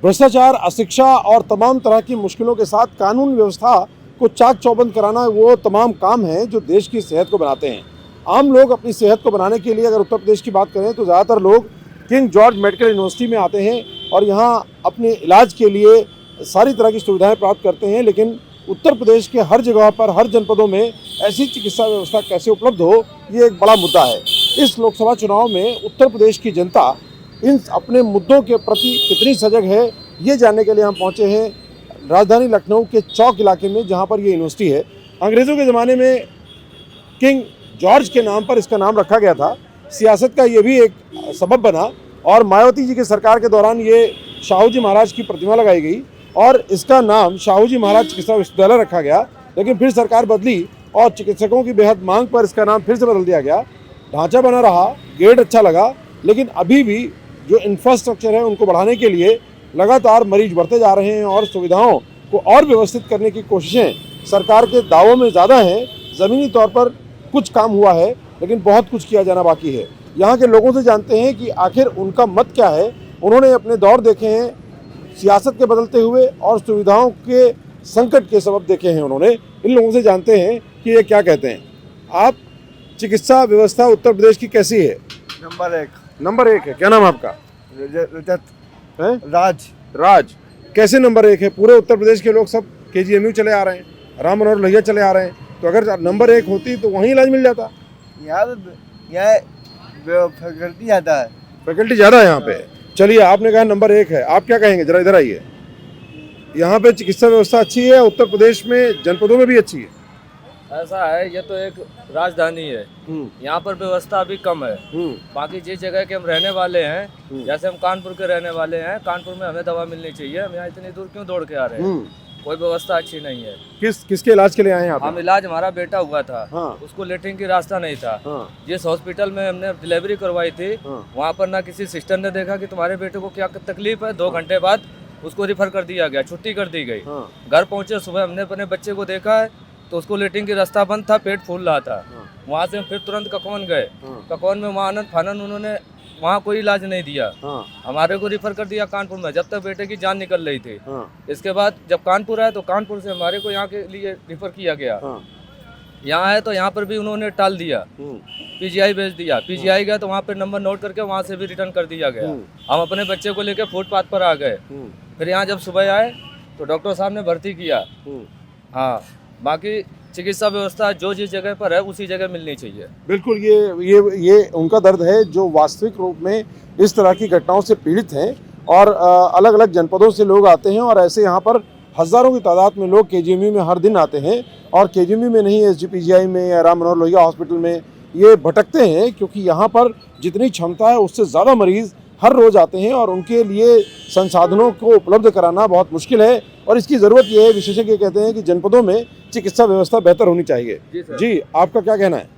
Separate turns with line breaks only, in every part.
भ्रष्टाचार, अशिक्षा और तमाम तरह की मुश्किलों के साथ कानून व्यवस्था को चाक चौबंद कराना वो तमाम काम हैं जो देश की सेहत को बनाते हैं। आम लोग अपनी सेहत को बनाने के लिए अगर उत्तर प्रदेश की बात करें तो ज़्यादातर लोग किंग जॉर्ज मेडिकल यूनिवर्सिटी में आते हैं और यहाँ अपने इलाज के लिए सारी तरह की सुविधाएं प्राप्त करते हैं। लेकिन उत्तर प्रदेश के हर जगह पर, हर जनपदों में ऐसी चिकित्सा व्यवस्था कैसे उपलब्ध हो, ये एक बड़ा मुद्दा है। इस लोकसभा चुनाव में उत्तर प्रदेश की जनता इन अपने मुद्दों के प्रति कितनी सजग है, ये जानने के लिए हम पहुँचे हैं राजधानी लखनऊ के चौक इलाके में, जहाँ पर ये यूनिवर्सिटी है। अंग्रेज़ों के ज़माने में किंग जॉर्ज के नाम पर इसका नाम रखा गया था। सियासत का ये भी एक सबब बना और मायावती जी की सरकार के दौरान ये शाहू जी महाराज की प्रतिमा लगाई गई और इसका नाम शाहू जी महाराज चिकित्सा विश्वविद्यालय रखा गया। लेकिन फिर सरकार बदली और चिकित्सकों की बेहद मांग पर इसका नाम फिर से बदल दिया गया। ढांचा बना रहा, गेट अच्छा लगा, लेकिन अभी भी जो इंफ्रास्ट्रक्चर है उनको बढ़ाने के लिए लगातार मरीज बढ़ते जा रहे हैं और सुविधाओं को और व्यवस्थित करने की कोशिशें सरकार के दावों में ज़्यादा हैं। ज़मीनी तौर पर कुछ काम हुआ है, लेकिन बहुत कुछ किया जाना बाकी है। यहाँ के लोगों से जानते हैं कि आखिर उनका मत क्या है। उन्होंने अपने दौर देखे हैं, सियासत के बदलते हुए और सुविधाओं के संकट के सबब देखे हैं उन्होंने। इन लोगों से जानते हैं कि ये क्या कहते हैं। आप, चिकित्सा व्यवस्था उत्तर प्रदेश की कैसी है? नंबर एक है। क्या नाम आपका?
रजत
है?
राज।
कैसे नंबर एक है? पूरे उत्तर प्रदेश के लोग सब KGMU चले आ रहे हैं, राम मनोहर लोहिया चले आ रहे हैं, तो अगर नंबर एक होती तो वहीं इलाज मिल जाता।
यहाँ फैकल्टी ज़्यादा है।
फैकल्टी ज़्यादा है यहाँ पे। चलिए, आपने कहा नंबर एक है, आप क्या कहेंगे? जरा इधर आइए। यहाँ पे चिकित्सा व्यवस्था अच्छी है, उत्तर प्रदेश में जनपदों में भी अच्छी है।
ऐसा है, ये तो एक राजधानी है, यहाँ पर व्यवस्था अभी कम है। बाकी जिस जगह के हम रहने वाले हैं, जैसे हम कानपुर के रहने वाले हैं, कानपुर में हमें दवा मिलनी चाहिए। हम यहाँ इतनी दूर क्यों दौड़ के आ रहे हैं? कोई व्यवस्था अच्छी नहीं है।
किसके इलाज के लिए आए हैं आप?
हम इलाज, हमारा बेटा हुआ था।
हाँ।
उसको लेटरिन की रास्ता नहीं था।
हाँ।
जिस हॉस्पिटल में हमने डिलीवरी करवाई थी, वहाँ पर ना किसी सिस्टर ने देखा कि तुम्हारे बेटे को क्या तकलीफ है। 2 घंटे बाद उसको रिफर कर दिया गया, छुट्टी कर दी गई। घर पहुँचे, सुबह हमने अपने बच्चे को देखा है तो उसको लेटरिन की रास्ता बंद था, पेट फूल रहा था। वहाँ से हम फिर तुरंत ककौन गए। ककौन में वहाँ आनंद फानन, उन्होंने वहाँ कोई इलाज नहीं दिया। हमारे को रिफर कर दिया कानपुर में, जब तक बेटे की जान निकल रही थी। इसके बाद जब कानपुर आए तो कानपुर से हमारे को यहाँ के लिए रिफर किया गया। यहाँ आए तो यहाँ पर भी उन्होंने टाल दिया, PGI भेज दिया। PGI गया तो वहाँ पर नंबर नोट करके वहाँ से भी रिटर्न कर दिया गया। हम अपने बच्चे को लेकर फुटपाथ पर आ गए। फिर यहाँ जब सुबह आए तो डॉक्टर साहब ने भर्ती किया। हाँ, बाकी चिकित्सा व्यवस्था जो जिस जगह पर है उसी जगह मिलनी चाहिए।
बिल्कुल, ये उनका दर्द है जो वास्तविक रूप में इस तरह की घटनाओं से पीड़ित हैं और अलग अलग जनपदों से लोग आते हैं और ऐसे यहाँ पर हज़ारों की तादाद में लोग KGMU में हर दिन आते हैं और KGMU में नहीं, SGPGI में या राम मनोहर लोहिया हॉस्पिटल में ये भटकते हैं, क्योंकि यहाँ पर जितनी क्षमता है उससे ज़्यादा मरीज़ हर रोज़ आते हैं और उनके लिए संसाधनों को उपलब्ध कराना बहुत मुश्किल है और इसकी ज़रूरत ये है। विशेषज्ञ कहते हैं कि जनपदों में चिकित्सा व्यवस्था बेहतर होनी चाहिए। जी, आपका क्या कहना है?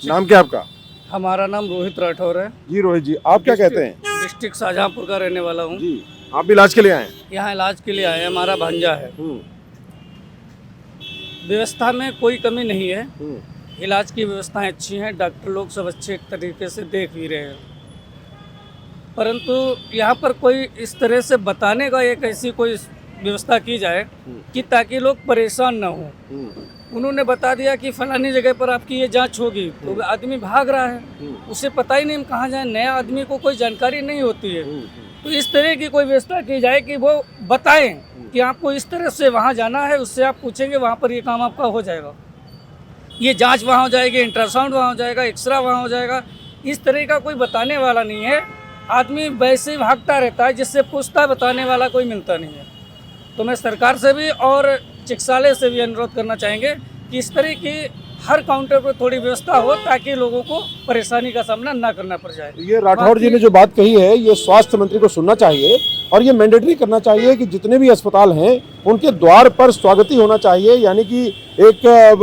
नाम क्या आपका?
हमारा नाम रोहित राठौर है।
जी रोहित जी, आप क्या कहते हैं?
डिस्ट्रिक्ट शाहजहाँपुर का रहने वाला हूँ।
जी, आप भी इलाज के लिए आए हैं?
यहाँ इलाज के लिए आए हैं, हमारा भांजा है। व्यवस्था में कोई कमी नहीं है, इलाज की व्यवस्थाएं अच्छी हैं, डॉक्टर लोग सब अच्छे तरीके से देख भी रहे हैं। परंतु यहाँ पर कोई इस तरह से बताने का एक ऐसी कोई व्यवस्था की जाए कि ताकि लोग परेशान ना हो। उन्होंने बता दिया कि फलानी जगह पर आपकी ये जांच होगी, तो आदमी भाग रहा है, उसे पता ही नहीं हम कहाँ जाए। नया आदमी को कोई जानकारी नहीं होती है, तो इस तरह की कोई व्यवस्था की जाए कि वो बताएं कि आपको इस तरह से वहाँ जाना है, उससे आप पूछेंगे वहाँ पर ये काम आपका हो जाएगा, ये जांच वहाँ हो जाएगी, अल्ट्रासाउंड वहाँ हो जाएगा, एक्सरा वहाँ हो जाएगा। इस तरह का कोई बताने वाला नहीं है। आदमी वैसे ही भागता रहता है, जिससे पूछता बताने वाला कोई मिलता नहीं है। तो मैं सरकार से भी और चिकित्सालय से भी अनुरोध करना चाहेंगे कि इस तरह की हर काउंटर पर थोड़ी व्यवस्था हो ताकि लोगों को परेशानी का सामना ना करना पड़ जाए।
ये राठौर जी ने जो बात कही है, ये स्वास्थ्य मंत्री को सुनना चाहिए और ये मैंडेटरी करना चाहिए कि जितने भी अस्पताल हैं उनके द्वार पर स्वागती होना चाहिए, यानी कि एक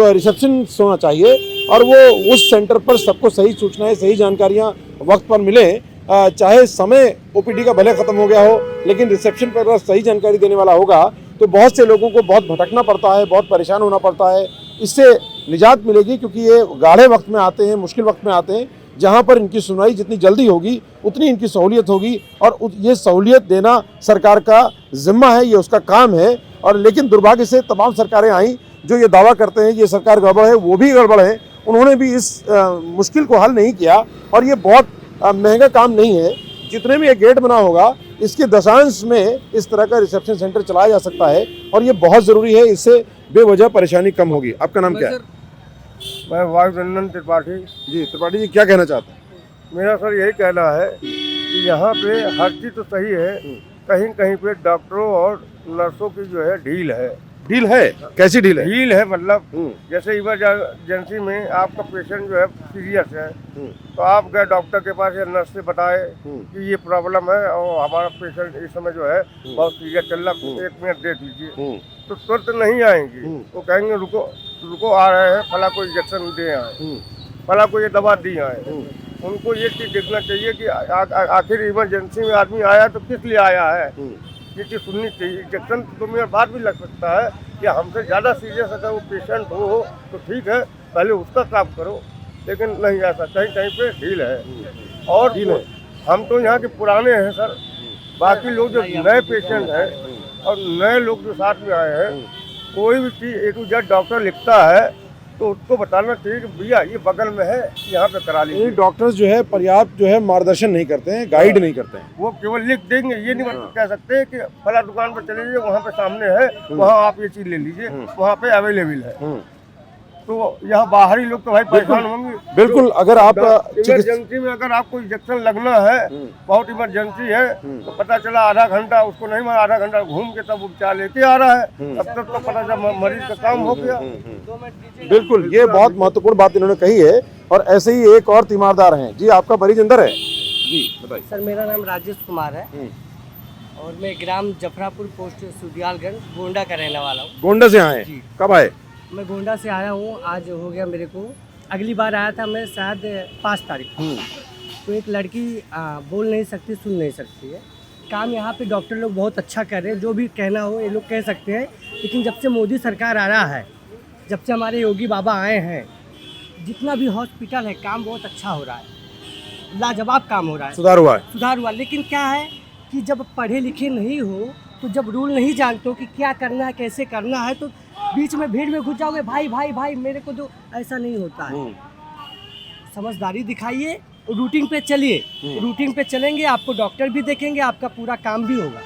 रिसेप्शन होना चाहिए और वो उस सेंटर पर सबको सही सूचनाएं, सही जानकारियाँ वक्त पर मिले। चाहे समय OPD का भले ख़त्म हो गया हो, लेकिन रिसेप्शन पर सही जानकारी देने वाला होगा तो बहुत से लोगों को बहुत भटकना पड़ता है, बहुत परेशान होना पड़ता है। इससे निजात मिलेगी, क्योंकि ये गाढ़े वक्त में आते हैं, मुश्किल वक्त में आते हैं, जहां पर इनकी सुनवाई जितनी जल्दी होगी उतनी इनकी सहूलियत होगी, और ये सहूलियत देना सरकार का जिम्मा है, ये उसका काम है। और लेकिन दुर्भाग्य से तमाम सरकारें आई जो ये दावा करते हैं ये सरकार गड़बड़ है, वो भी गड़बड़ है, उन्होंने भी इस मुश्किल को हल नहीं किया। और ये बहुत महंगा काम नहीं है, जितने भी ये गेट बना होगा इसके दशांश में इस तरह का रिसेप्शन सेंटर चलाया जा सकता है, और ये बहुत ज़रूरी है, इससे बेवजह परेशानी कम होगी। आपका नाम क्या है?
मैं वायु रंजन त्रिपाठी।
जी त्रिपाठी जी, क्या कहना चाहते हैं?
मेरा सर यही कहना है कि यहाँ पे हर चीज़ तो सही है, कहीं कहीं पे डॉक्टरों और नर्सों की जो है ढील है।
डील है? कैसी डील है?
ढील है मतलब जैसे इमरजेंसी में आपका पेशेंट जो है सीरियस है, तो आप गए डॉक्टर के पास या नर्स से बताए कि ये प्रॉब्लम है और हमारा पेशेंट इस समय जो है बहुत सीरियस चल रहा है, 1 मिनट दे दीजिए, तो तुरंत नहीं आएंगी। वो कहेंगे रुको रुको आ रहे हैं, फला को इंजेक्शन दे आए, फला को ये दवा दी आए। उनको ये चीज़ देखना चाहिए कि आखिर इमरजेंसी में आदमी आया तो किस लिए आया है, ये चीज़ सुननी चाहिए। इंजेक्शन तो 2 मिनट बाद भी लग सकता है, या हमसे ज़्यादा सीरियस अगर वो पेशेंट हो तो ठीक है, पहले उसका काम करो, लेकिन नहीं ऐसा कहीं कहीं पे ढील है। और हम तो यहाँ के पुराने हैं सर, बाकी लोग जो नए पेशेंट हैं और नए लोग जो साथ में आए हैं, कोई भी चीज़ A to Z डॉक्टर लिखता है तो उसको बताना चाहिए कि भैया ये बगल में है, यहाँ पे करा लीजिए।
डॉक्टर्स जो है पर्याप्त जो है मार्गदर्शन नहीं करते हैं, गाइड नहीं करते हैं।
वो केवल लिख देंगे, ये नहीं कह सकते कि फला दुकान पर चले जाइए, वहाँ पे सामने है, वहाँ आप ये चीज़ ले लीजिए, वहाँ पे अवेलेबल है। तो यहाँ बाहरी लोग तो भाई परेशान होंगे।
बिल्कुल, अगर आप
इमरजेंसी में अगर आपको इंजेक्शन लगना है, बहुत इमरजेंसी है, तो पता चला आधा घंटा उसको नहीं मारा, आधा घंटा घूम के तब उपचार लेके आ रहा है, तब तक तो पता चला मरीज का काम हो गया।
बिल्कुल, ये बहुत महत्वपूर्ण बात इन्होंने कही है। और ऐसे ही एक और तीमारदार हैं। जी, आपका मरीज अंदर है? जी बताइए।
सर मेरा नाम राजेश कुमार है और मैं ग्राम जफरापुर पोस्ट सुदियालगंज गोंडा का रहने वाला हूँ।
गोंडा से आए? कब आए?
मैं गोंडा से आया हूँ, आज हो गया मेरे को। अगली बार आया था मैं शायद 5 तारीख को। तो एक लड़की बोल नहीं सकती, सुन नहीं सकती है। काम यहाँ पे डॉक्टर लोग बहुत अच्छा कर रहे हैं, जो भी कहना हो ये लोग कह सकते हैं। लेकिन जब से मोदी सरकार आ रहा है, जब से हमारे योगी बाबा आए हैं, जितना भी हॉस्पिटल है काम बहुत अच्छा हो रहा है, लाजवाब काम हो रहा है,
सुधार हुआ है।
सुधार हुआ। लेकिन क्या है कि जब पढ़े लिखे नहीं हो, तो जब रूल नहीं जानते हो कि क्या करना है, कैसे करना है, तो बीच में भीड़ में घुस जाओगे, भाई भाई भाई मेरे को दो, ऐसा नहीं होता है। समझदारी दिखाइए, रूटीन पे चलिए। रूटीन पे चलेंगे, आपको डॉक्टर भी देखेंगे, आपका पूरा काम भी होगा।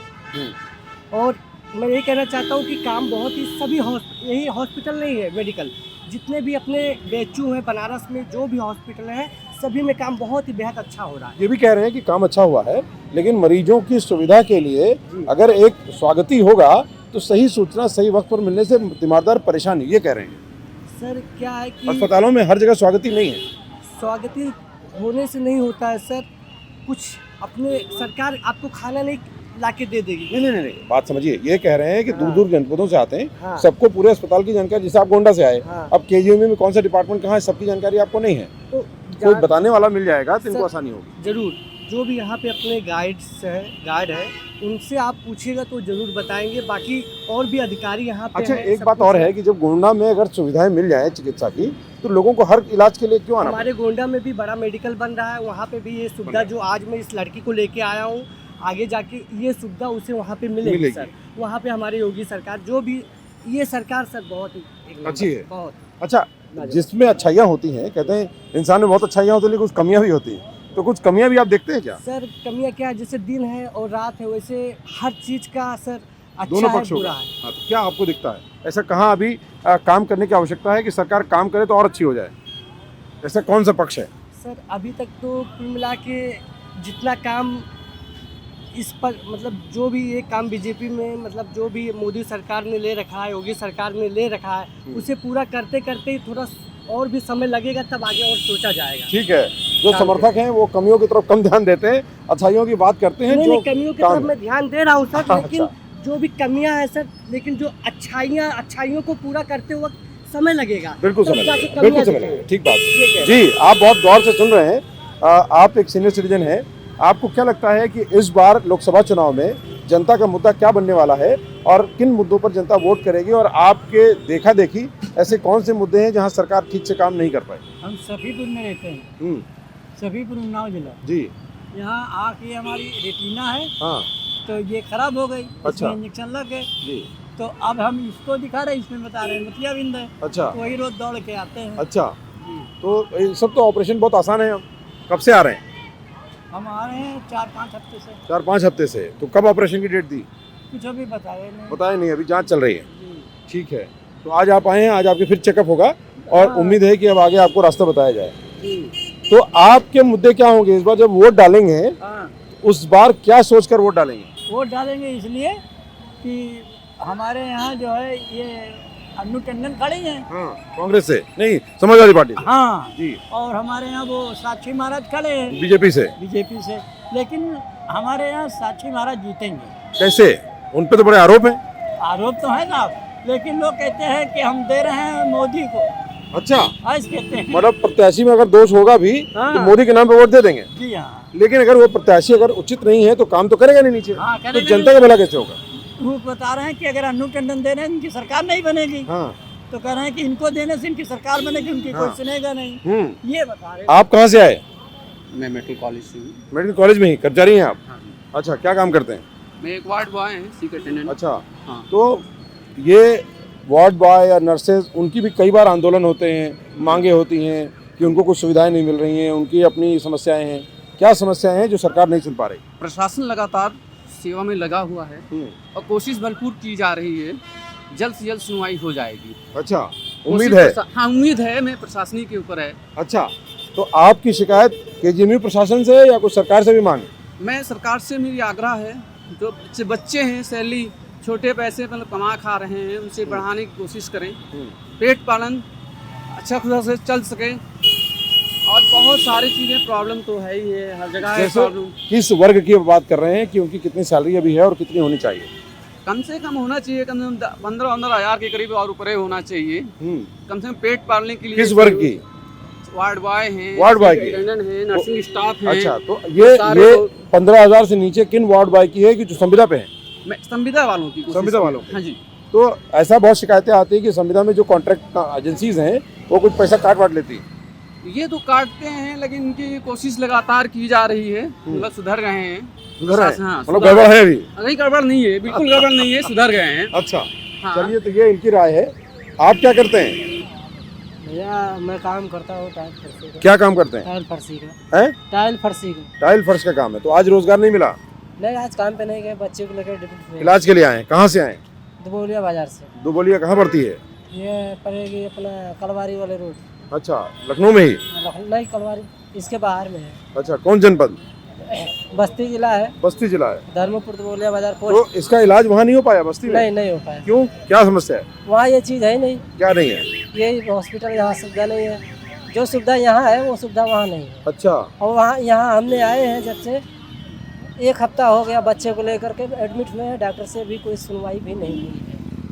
और मैं यही कहना चाहता हूँ कि काम बहुत ही सभी यही हॉस्पिटल नहीं है, मेडिकल जितने भी अपने BHU हैं बनारस में, जो भी हॉस्पिटल हैं, सभी में काम बहुत ही बेहद अच्छा हो रहा है।
ये भी कह रहे हैं कि काम अच्छा हुआ है, लेकिन मरीजों की सुविधा के लिए अगर एक स्वागती होगा तो सही सूचना सही वक्त पर मिलने से तीमारदार परेशान है, ये कह रहे हैं।
सर क्या है कि
अस्पतालों में हर जगह स्वागती नहीं है।
स्वागती होने से नहीं होता है सर, कुछ अपने सरकार आपको खाना नहीं लाके दे देगी।
नहीं, बात समझिए। ये कह रहे हैं कि दूर दूर जनपदों से आते हैं,
हाँ।
सबको पूरे अस्पताल की जानकारी, जैसे आप गोंडा से आए,
हाँ।
अब KGMU में कौन सा डिपार्टमेंट कहाँ है सबकी जानकारी आपको नहीं है,
तो
कोई बताने वाला मिल जाएगा तो इनको
सर,
आसानी होगी।
जरूर जो भी यहाँ पे अपने गाइड है उनसे आप पूछिएगा तो जरूर बताएंगे। बाकी और भी अधिकारी यहाँ पे
अच्छा,
हैं,
एक
सब
बात
कुछ
और है कि जब गोंडा में अगर सुविधाएं मिल जाए चिकित्सा की, तो लोगों को हर इलाज के लिए क्यों आना?
हमारे गोंडा में भी बड़ा मेडिकल बन रहा है, वहाँ पे भी ये सुविधा जो आज मैं इस लड़की को लेके आया हूँ, आगे जाके ये सुविधा उसे वहाँ पे मिलेगी सर। वहाँ पे हमारे योगी सरकार, जो भी ये सरकार सर बहुत एक नंबर
अच्छी है।
बहुत
अच्छा, जिसमें अच्छाइयाँ होती हैं, कहते हैं इंसान में बहुत अच्छाइयाँ होती है, लेकिन कुछ कमियाँ भी होती हैं, तो कुछ कमियाँ भी आप देखते हैं क्या?
सर कमियाँ क्या है, जैसे दिन है और रात है, वैसे हर चीज़ का सर
दोनों
अच्छा है,
पक्ष होगा।
बुरा है।
हाँ, तो क्या आपको दिखता है ऐसा कहाँ अभी काम करने की आवश्यकता है कि सरकार काम करे तो और अच्छी हो जाए? ऐसा कौन सा पक्ष है?
सर अभी तक तो कुल मिला के जितना काम इस पर, मतलब जो भी ये काम बीजेपी में, मतलब जो भी मोदी सरकार ने ले रखा है, योगी सरकार ने ले रखा है, उसे पूरा करते करते ही थोड़ा और भी समय लगेगा, तब आगे और सोचा जाएगा।
ठीक है, जो समर्थक हैं वो कमियों की तरफ कम ध्यान देते हैं, अच्छाइयों की बात करते हैं।
नहीं, कमियों की तरफ मैं ध्यान दे रहा हूँ सर,
अच्छा,
लेकिन जो भी कमियां हैं सर, लेकिन जो अच्छाइयों को पूरा करते वक्त समय लगेगा।
बिल्कुल
तब
समय
जाके
लगेगा,
कमियां
बिल्कुल समय
दिखेंगी।
लगेगा। ठीक बात
ठीक
है
है।
जी, आप बहुत गौर से सुन रहे हैं। आप एक सीनियर सिटीजन हैं, आपको क्या लगता है कि इस बार लोकसभा चुनाव में जनता का मुद्दा क्या बनने वाला है और किन मुद्दों पर जनता वोट करेगी? और आपके देखा देखी ऐसे कौन से मुद्दे हैं जहां सरकार ठीक से काम नहीं कर पाई?
हम सफीदुल में रहते हैं,
सफीपुर उन्नाव जिला।
जी।
यहाँ आँख ये हमारी रेटिना है,
हाँ।
तो ये खराब हो गई,
अच्छा।
इंजेक्शन लग गए,
जी।
तो अब हम इसको दिखा रहे हैं, इसमें बता रहे हैं मोतियाबिंद है,
अच्छा।
वही रोज दौड़ के आते हैं।
अच्छा,
जी।
तो ये सब तो ऑपरेशन बहुत आसान है। कब से आ रहे हैं?
हम आ रहे हैं 4-5 हफ्ते से।
4-5 हफ्ते से। तो कब ऑपरेशन की डेट दी?
कुछ अभी बताया नहीं।
बताया नहीं, अभी जांच चल रही है।
जी।
ठीक है, तो आज आप आए हैं, आज आपके फिर चेकअप होगा और
हाँ।
उम्मीद है कि अब आगे आपको रास्ता बताया जाए।
जी।
तो आपके मुद्दे क्या होंगे इस बार जब वोट डालेंगे?
हाँ,
उस बार क्या सोचकर वोट डालेंगे?
वोट डालेंगे इसलिए कि हमारे यहाँ जो है ये अन्नू टंडन खड़े हैं।
हाँ, कांग्रेस से नहीं, समाजवादी पार्टी से।
हाँ
जी।
और हमारे यहाँ वो साक्षी महाराज खड़े हैं
बीजेपी से।
बीजेपी से, लेकिन हमारे यहाँ साक्षी महाराज जीतेंगे।
कैसे? उन पे तो बड़े आरोप हैं।
आरोप तो है ना, लेकिन लोग कहते हैं कि हम दे रहे हैं मोदी को।
अच्छा,
ऐसे कहते हैं।
मतलब प्रत्याशी में अगर दोष होगा भी
हाँ।
तो मोदी के नाम पे वोट दे देंगे।
जी हाँ।
लेकिन अगर वो प्रत्याशी अगर उचित नहीं है तो काम तो करेगा नहीं नीचे।
हाँ,
तो
करेगा
जनता का भला कैसे होगा?
वो बता रहे हैं कि अगर अन्नू टंडन दे रहे हैं इनकी सरकार नहीं बनेगी।
हाँ।
तो कह रहे हैं कि इनको देने से इनकी सरकार बनेगी, उनकी
हाँ।
कोई सुनेगा नहीं। ये बता रहे हैं।
आप कहाँ से आए?
मैं मेडिकल कॉलेज से हूँ।
मेडिकल कॉलेज में ही कर्मचारी हैं आप?
हाँ।
अच्छा, क्या काम करते हैं?
मैं एक वार्ड बॉय हैं, सीकर अटेंडेंट।
अच्छा।
हाँ।
तो ये वार्ड बॉय या नर्सेज, उनकी भी कई बार आंदोलन होते हैं, मांगे होती हैं कि उनको कुछ सुविधाएं नहीं मिल रही हैं, उनकी अपनी समस्याएं हैं। क्या समस्याएं हैं जो सरकार नहीं सुन पा रही?
प्रशासन लगातार सेवा में लगा हुआ है और कोशिश भरपूर की जा रही है, जल्द से जल्द सुनवाई हो जाएगी।
अच्छा, उम्मीद है?
हाँ, उम्मीद है, मैं प्रशासनिक के ऊपर है।
अच्छा, तो आपकी शिकायत केजीएमयू प्रशासन से या कुछ सरकार से भी मांग?
मैं सरकार से मेरी आग्रह है, जो बच्चे हैं सैलरी छोटे पैसे मतलब कमा खा रहे हैं, उनसे बढ़ाने की कोशिश करें। पेट पालन अच्छा खुदा से चल सके, और बहुत सारी चीज़ें प्रॉब्लम तो है ही है, हर जगह है
जैसे
प्रॉब्लम।
किस वर्ग की बात कर रहे हैं कि उनकी कितनी सैलरी अभी है और कितनी होनी चाहिए?
कम से कम होना चाहिए, कम से कम 15-15 हज़ार के करीब और ऊपर होना चाहिए, कम से कम पेट पालने के लिए।
किस वर्ग की?
वार्ड बॉय हैं,
वार्ड बॉय की?
अटेंडेंट हैं, नर्सिंग स्टाफ हैं।
अच्छा, तो ये 15,000 से नीचे किन वार्ड बॉय की है कि जो संविदा पे हैं?
मैं संविदा वालों की
संविदा वालों की?
हाँ जी।
तो ऐसा बहुत शिकायतें आती है कि संविदा में जो कॉन्ट्रैक्ट एजेंसीज हैं वो कुछ पैसा काट वाट लेती है।
ये तो काटते हैं, लेकिन उनकी कोशिश लगातार की जा रही है, मतलब सुधर गए हैं।
सुधर है?
हाँ,
मतलब गड़बड़ है अभी?
नहीं, गड़बड़ नहीं है, बिल्कुल गड़बड़ नहीं है, सुधर गए हैं।
अच्छा,
हाँ।
चलिए, तो ये इनकी राय है। आप क्या करते हैं?
भैया मैं काम करता हूँ टाइल फर्शी का।
क्या काम करते हैं?
टाइल फर्शी का।
हैं?
टाइल फर्शी का।
टाइल फर्श का काम है। तो आज रोजगार नहीं मिला?
नहीं, आज काम पे नहीं गए, बच्चे को लेकर ड्यूटी पे।
इलाज के लिए आए? कहाँ से आए?
दुबौलिया बाजार से।
दुबौलिया कहाँ पड़ती है?
ये पड़ेगी अपना कलवारी वाले रोड।
अच्छा, लखनऊ में ही?
लखनऊ नहीं, कलवारी इसके बाहर में है।
अच्छा, कौन जनपद?
बस्ती जिला है,
बस्ती जिला है।
धर्मपुर दुबौलिया बाजार
तो
पोस्ट।
इसका इलाज वहाँ नहीं हो पाया बस्ती में?
नहीं हो पाया।
क्यों, क्या समस्या है?
वहाँ ये चीज़ है ही नहीं।
क्या नहीं है?
ये हॉस्पिटल यहाँ सुविधा नहीं है, जो सुविधा यहाँ है वो सुविधा वहाँ नहीं है।
अच्छा।
और वहाँ यहाँ हमने आए हैं जब से 1 हफ्ता हो गया, बच्चे को लेकर के एडमिट हुए हैं, डॉक्टर से भी कोई सुनवाई भी नहीं हुई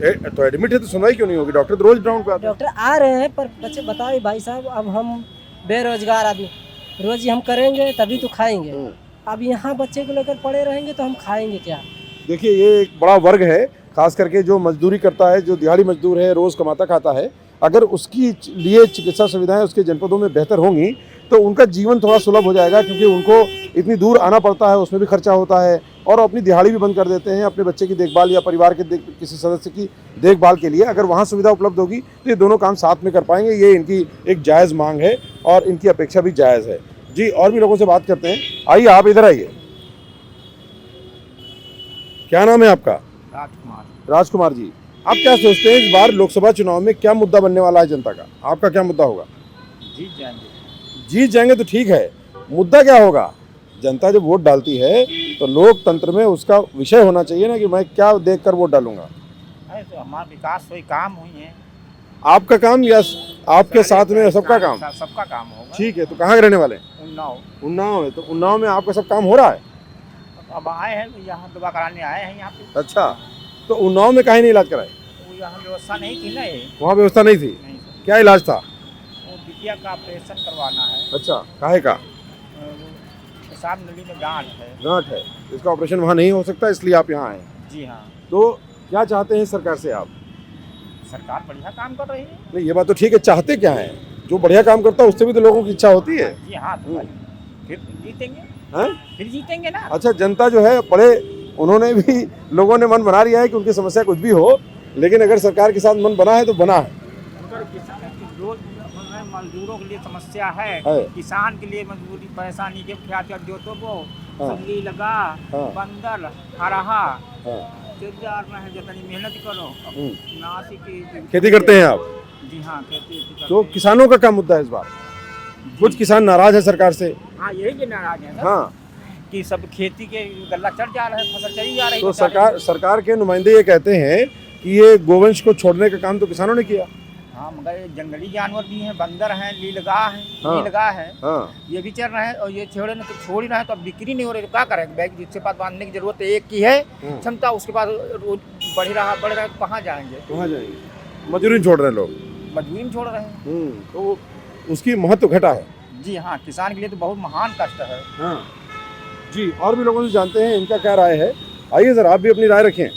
है।
तो एडमिट है तो सुनवाई क्यों नहीं होगी? डॉक्टर तो रोज ग्राउंड पे आते हैं।
डॉक्टर आ रहे हैं पर बच्चे बताए भाई साहब, अब हम बेरोजगार आदमी, रोजी हम करेंगे तभी तो खाएंगे। अब यहाँ बच्चे को लेकर पड़े रहेंगे तो हम खाएंगे क्या?
देखिए, ये एक बड़ा वर्ग है, खास करके जो मजदूरी करता है, जो दिहाड़ी मजदूर है, रोज कमाता खाता है। अगर उसकी लिए चिकित्सा सुविधाएं उसके जनपदों में बेहतर होंगी तो उनका जीवन थोड़ा सुलभ हो जाएगा, क्योंकि उनको इतनी दूर आना पड़ता है, उसमें भी खर्चा होता है, और अपनी दिहाड़ी भी बंद कर देते हैं अपने बच्चे की देखभाल या परिवार के किसी सदस्य की देखभाल के लिए। अगर वहाँ सुविधा उपलब्ध होगी तो ये दोनों काम साथ में कर पाएंगे। ये इनकी एक जायज़ मांग है और इनकी अपेक्षा भी जायज़ है। जी, और भी लोगों से बात करते हैं। आइए, आप इधर आइए। क्या नाम है आपका?
राजकुमार।
राजकुमार जी, आप क्या सोचते हैं इस बार लोकसभा चुनाव में क्या मुद्दा बनने वाला है जनता का? आपका क्या मुद्दा होगा?
जीत जाएंगे।
जीत जाएंगे तो ठीक है, मुद्दा क्या होगा? जनता जब वोट डालती है तो लोकतंत्र में उसका विषय होना चाहिए ना कि मैं क्या देखकर वोट डालूंगा।
अरे तो हमारा विकास हुई, काम हुई है।
आपका काम या आपके साथ में सबका काम?
सबका काम होगा।
ठीक है, तो कहाँ के रहने वाले हैं?
उन्नाव।
उन्नाव है। तो उन्नाव में आपका सब काम हो रहा है?
अब आए हैं यहाँ, दवा कराने आए हैं यहाँ पे।
अच्छा, तो उन्नाव में काहे नहीं इलाज कराए?
वो यहाँ व्यवस्था नहीं थी ना, ये
वहाँ व्यवस्था नहीं थी?
नहीं सर।
क्या इलाज था?
वो बिटिया का ऑपरेशन करवाना है।
अच्छा, काहे का?
पेशाब नली में गांठ है।
गांठ है, इसका ऑपरेशन वहाँ नहीं हो सकता, इसलिए आप यहाँ आए।
जी हाँ।
तो क्या चाहते हैं सरकार से आप?
सरकार बढ़िया काम कर रही है।
नहीं, ये बात तो ठीक है, चाहते क्या है? जो बढ़िया काम करता है उससे भी तो लोगों की इच्छा होती है।
जी हाँ, तो भाई
फिर जीतेंगे,
हैं?
फिर जीतेंगे ना।
अच्छा, जनता जो है पढ़े, उन्होंने भी, लोगों ने मन बना लिया है कि उनकी समस्या कुछ भी हो, लेकिन अगर सरकार के साथ मन बना है तो बना है।
रोज मजदूरों के लिए समस्या है,
है।
किसान के लिए मजबूरी परेशानी के क्या जोतों को
हाँ।
सब्जी लगा,
हाँ।
बंदर हराहा,
हाँ।
तैयार में है जितनी मेहनत करो। नासी की
खेती करते हैं आप?
जी हाँ, खेती करते
तो
हैं।
किसानों का क्या मुद्दा है इस बार? कुछ किसान नाराज है सरकार से।
हाँ, यही के नाराज है
हाँ,
कि सब खेती के गल्ला चढ़ जा रहा है, फसल चली जा रही है।
तो सरकार के नुमाइंदे ये कहते हैं कि ये गोवंश को छोड़ने का काम तो किसानों ने किया।
हाँ, मगर ये जंगली जानवर भी हैं, बंदर हैं, नीलगाह है,
हाँ।
नीलगाह है,
हाँ,
ये भी चल रहे हैं और ये छोड़ ही रहे हैं, तो अब बिक्री नहीं हो रही, तो क्या करेंगे? बैग जिसके पास बांधने की जरूरत है, एक की है क्षमता, उसके पास रोज बढ़ रहा है, तो कहाँ जाएंगे?
कहाँ जाएंगे? मजदूरी छोड़ रहे हैं लोग।
मजबूरी में छोड़ रहे हैं।
तो उसकी महत्व घटा है।
जी हाँ, किसान के लिए तो बहुत महान कष्ट है।
हाँ जी, और भी लोगों से जानते हैं इनका क्या राय है। आइए सर, आप भी अपनी राय रखें।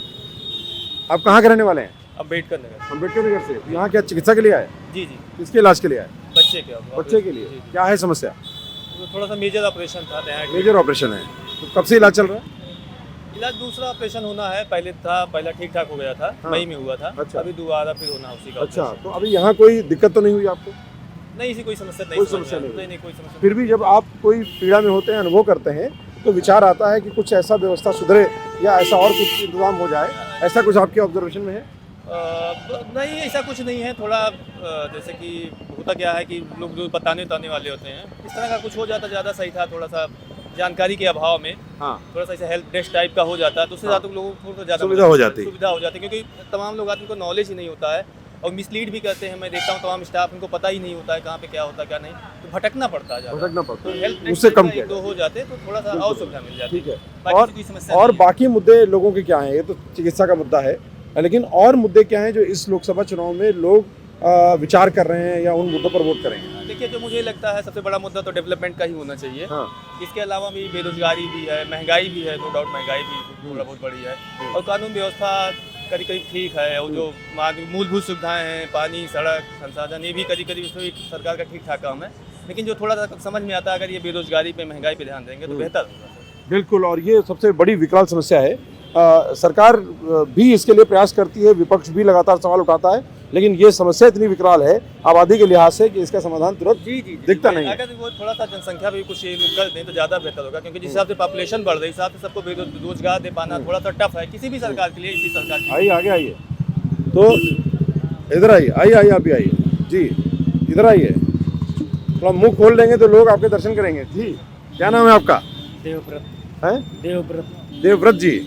आप कहाँ के रहने वाले हैं?
अम्बेडकर नगर।
अम्बेडकर नगर से। यहाँ क्या चिकित्सा के लिए आए?
जी जी,
किसके इलाज के लिए आए?
बच्चे के
लिए। क्या है समस्या?
तो थोड़ा सा मेजर ऑपरेशन था,
मेजर ऑपरेशन है। तो कब से इलाज चल रहा है?
इलाज दूसरा ऑपरेशन होना है, पहला ठीक ठाक हो गया था,
हाँ।
मई में हुआ था।
अच्छा।
अभी दोबारा फिर होना उसी का
अच्छा,
operation।
तो अभी यहाँ कोई दिक्कत तो नहीं हुई आपको?
नहीं, इसी कोई समस्या नहीं,
कोई
समझ
समस्या
में
नहीं।
आया। नहीं कोई समस्या
फिर भी जब आप कोई पीड़ा में होते हैं, अनुभव करते हैं, तो विचार आता है कि कुछ ऐसा व्यवस्था सुधरे या ऐसा और कुछ इंतजाम हो जाए, ऐसा कुछ आपके ऑब्जर्वेशन में है?
नहीं, ऐसा कुछ नहीं है। थोड़ा जैसे कि होता क्या है कि लोग जो बताने वाले होते हैं, इस तरह का कुछ हो जाता ज़्यादा सही था। थोड़ा सा जानकारी के अभाव में
हाँ,
थोड़ा सा ऐसा हेल्प डेस्क टाइप का हो जाता है, तो उससे
हाँ।
ज़्यादा लोगों को ज़्यादा
सुविधा हो जाती।
क्योंकि तमाम लोग आदमी को नॉलेज ही नहीं होता है और मिसलीड भी करते हैं। मैं देखता हूँ तमाम स्टाफ, उनको पता ही नहीं होता है कहाँ पे क्या होता है क्या नहीं, तो भटकना पड़ता है ज़्यादा।
भटकना पड़ता
तो
है,
हेल्प
उससे कम किया
दो हो जाते तो थोड़ा सा और सुविधा मिल जाती।
ठीक है।
बाकी
और
कोई समस्या
और
नहीं है।
बाकी मुद्दे लोगों के क्या हैं? ये तो चिकित्सा का मुद्दा है, लेकिन और मुद्दे क्या हैं जो इस लोकसभा चुनाव में लोग विचार कर रहे हैं या उन मुद्दों पर वोट करेंगे?
देखिए, जो मुझे लगता है सबसे बड़ा मुद्दा तो डेवलपमेंट का ही होना चाहिए।
हाँ,
इसके अलावा भी बेरोजगारी भी है, महंगाई भी है, नो डाउट महंगाई भी थोड़ा बहुत बड़ी है, और कानून व्यवस्था करीब करीब ठीक है, और जो मूलभूत सुविधाएं हैं, पानी, सड़क, संसाधन, ये भी करीब करीब इसमें भी सरकार का ठीक ठाक काम है। लेकिन जो थोड़ा सा समझ में आता है, अगर ये बेरोजगारी पे, महंगाई पे ध्यान देंगे तो बेहतर होगा।
बिल्कुल, और ये सबसे बड़ी विकराल समस्या है। सरकार भी इसके लिए प्रयास करती है, विपक्ष भी लगातार सवाल उठाता है, लेकिन ये समस्या इतनी विकराल है आबादी के लिहाज से कि इसका समाधान तुरंत दिखता नहीं है।
अगर वो थोड़ा सा जनसंख्या भी कुछ ये लोग कर दें तो ज़्यादा बेहतर होगा, क्योंकि जिस हिसाब से पॉपुलेशन बढ़ रही है, हिसाब से सबको रोजगार दे पाना थोड़ा सा टफ है किसी भी सरकार के लिए, इसी सरकार के लिए।
आइए, आगे आइए। तो इधर आइए, आइए, आप भी आइए जी, इधर आइए। थोड़ा मुंह खोल लेंगे तो लोग आपके दर्शन करेंगे जी। क्या नाम है आपका?
देवव्रत।
हैं?
देवव्रत।
देवव्रत जी,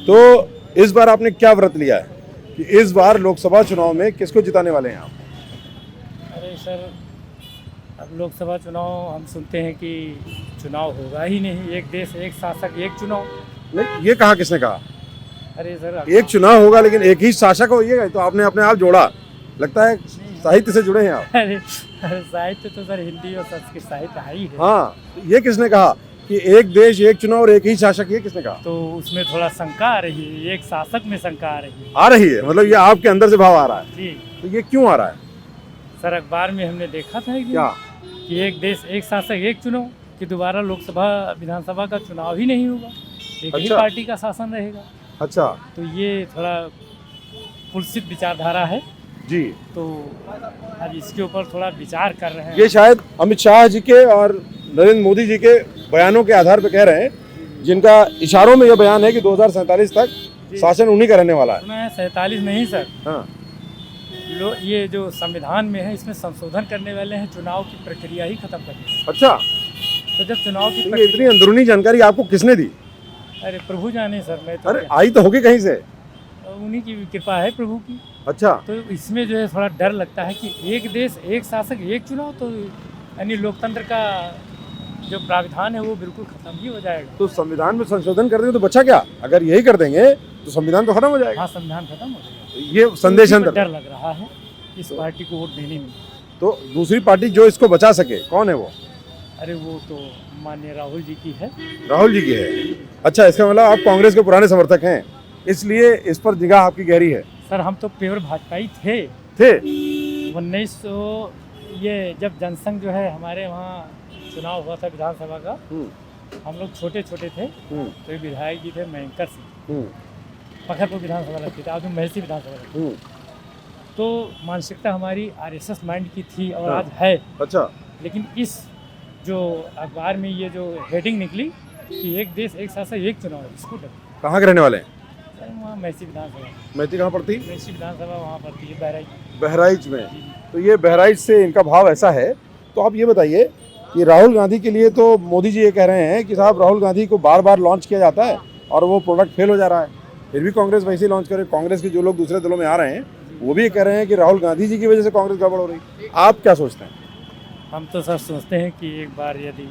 तो इस बार आपने क्या व्रत लिया है कि इस बार लोकसभा चुनाव में किसको जिताने वाले हैं आप?
अरे सर, अब लोकसभा चुनाव हम सुनते हैं कि चुनाव होगा ही नहीं, एक देश एक शासक एक चुनाव।
नहीं, ये कहा किसने कहा?
अरे सर,
एक चुनाव होगा लेकिन एक ही शासक होइएगा, तो आपने अपने आप जोड़ा। लगता है साहित्य से जुड़े हैं आप।
अरे साहित्य तो सर हिंदी और संस्कृत साहित्य है ही है।
हाँ, ये किसने कहा कि एक देश एक चुनाव और एक ही शासक, ये किसने कहा?
तो उसमें थोड़ा शंका आ रही है, एक शासक में शंका आ रही है।
आ रही है, मतलब ये आपके अंदर से भाव आ रहा है।
जी
तो ये क्यों आ रहा है?
सर, अखबार में हमने देखा था
क्या?
कि एक देश एक शासक एक चुनाव, कि दोबारा लोकसभा विधानसभा का चुनाव ही नहीं होगा, एक ही
अच्छा।
पार्टी का शासन रहेगा।
अच्छा
तो ये थोड़ा कुत्सित विचारधारा है,
जी,
तो अब इसके ऊपर थोड़ा विचार कर रहे हैं।
ये शायद अमित शाह जी के और नरेंद्र मोदी जी के बयानों के आधार पर कह रहे हैं, जिनका इशारों में यह बयान है कि 2047 तक शासन उन्हीं का रहने वाला है।
सुना है 47 नहीं सर,
हाँ,
ये जो संविधान में है इसमें संशोधन करने वाले हैं, चुनाव की प्रक्रिया ही खत्म करनी।
अच्छा,
तो जब चुनाव की
तो ये इतनी अंदरूनी जानकारी आपको किसने दी?
अरे प्रभु जाने सर, मैं तो
अरे आई तो होगी कहीं से।
उन्हीं की कृपा है प्रभु की।
अच्छा,
तो इसमें जो है थोड़ा डर लगता है कि एक देश एक शासक एक चुनाव, तो यानी लोकतंत्र का जो प्राविधान है वो बिल्कुल खत्म ही हो जाएगा।
तो संविधान में संशोधन कर देंगे तो बचा क्या? अगर यही कर देंगे तो संविधान तो खत्म हो जाएगा।
हाँ, संविधान खत्म हो जाएगा।
ये संदेश
इसी पर
अंदर।
डर लग रहा है इस पार्टी को वोट देने में।
तो दूसरी पार्टी जो इसको बचा सके, कौन है वो?
अरे वो तो माननीय राहुल जी की है।
राहुल जी की है। अच्छा, इसका मतलब आप कांग्रेस के पुराने समर्थक हैं, इसलिए इस पर निगाह आपकी गहरी है।
सर, हम तो प्योर भाजपाई थे 1900 ये जब जनसंघ जो है हमारे वहाँ
चुनाव हुआ था विधानसभा का, हम लोग छोटे छोटे थे, तो एक विधायक जी थे मयंकर सिंह, पखरपुर विधानसभा लगती थी, आज महसी विधानसभा लगती थी। तो मानसिकता हमारी आरएसएस माइंड की थी और आज है।
अच्छा।
लेकिन इस जो अखबार में ये जो हेडिंग निकली कि एक देश एक शासन एक चुनाव, इसको डर।
कहाँ के रहने वाले हैं?
सर वहाँ महसी विधानसभा,
महती कहाँ पड़ती?
महसी विधानसभा वहाँ पड़ती है बहराइच।
बहराइच में। तो ये बहराइच से इनका भाव ऐसा है। तो आप ये बताइए कि राहुल गांधी के लिए तो मोदी जी ये कह रहे हैं कि साहब राहुल गांधी को बार बार लॉन्च किया जाता है और वो प्रोडक्ट फेल हो जा रहा है, फिर भी कांग्रेस वैसे ही लॉन्च करे। कांग्रेस के जो लोग दूसरे दलों में आ रहे हैं वो भी ये कह रहे हैं कि राहुल गांधी जी की वजह से कांग्रेस गड़बड़ हो रही। आप क्या सोचते हैं?
हम तो सर सोचते हैं कि एक बार यदि,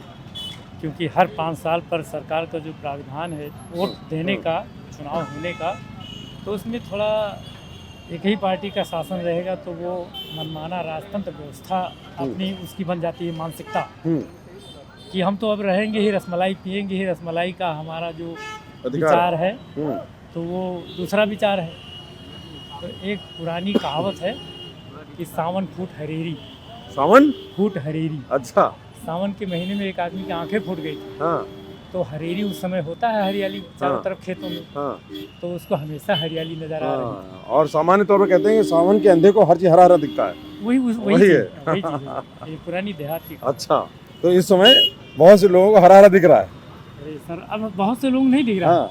क्योंकि हर 5 साल पर सरकार का जो प्रावधान है वोट देने का, चुनाव होने का, तो उसमें थोड़ा एक ही पार्टी का शासन रहेगा तो वो मनमाना राजतंत्र व्यवस्था अपनी उसकी बन जाती है मानसिकता कि हम तो अब रहेंगे ही, रसमलाई पिएंगे ही, रसमलाई का हमारा जो विचार है तो वो दूसरा विचार है। तो एक पुरानी कहावत है कि सावन फूट हरेरी,
सावन
फूट हरेरी।
अच्छा।
सावन के महीने में एक आदमी की आंखें फूट गई थी।
हाँ।
तो हरेरी उस समय होता है हरियाली चारों
हाँ।
तरफ खेतों में,
हाँ।
तो उसको हमेशा हरियाली नजर आ रही है।
और सामान्य तौर पर कहते हैं कि सावन के अंधे को हर चीज हरा हरा दिखता है।
वही
वही
चीज़
है।
वही चीज़ है। ये पुरानी देहात की।
अच्छा। तो इस समय बहुत से लोगों को हरा हरा दिख रहा है।
अरे सर अब बहुत से लोग नहीं दिख रहा
हाँ।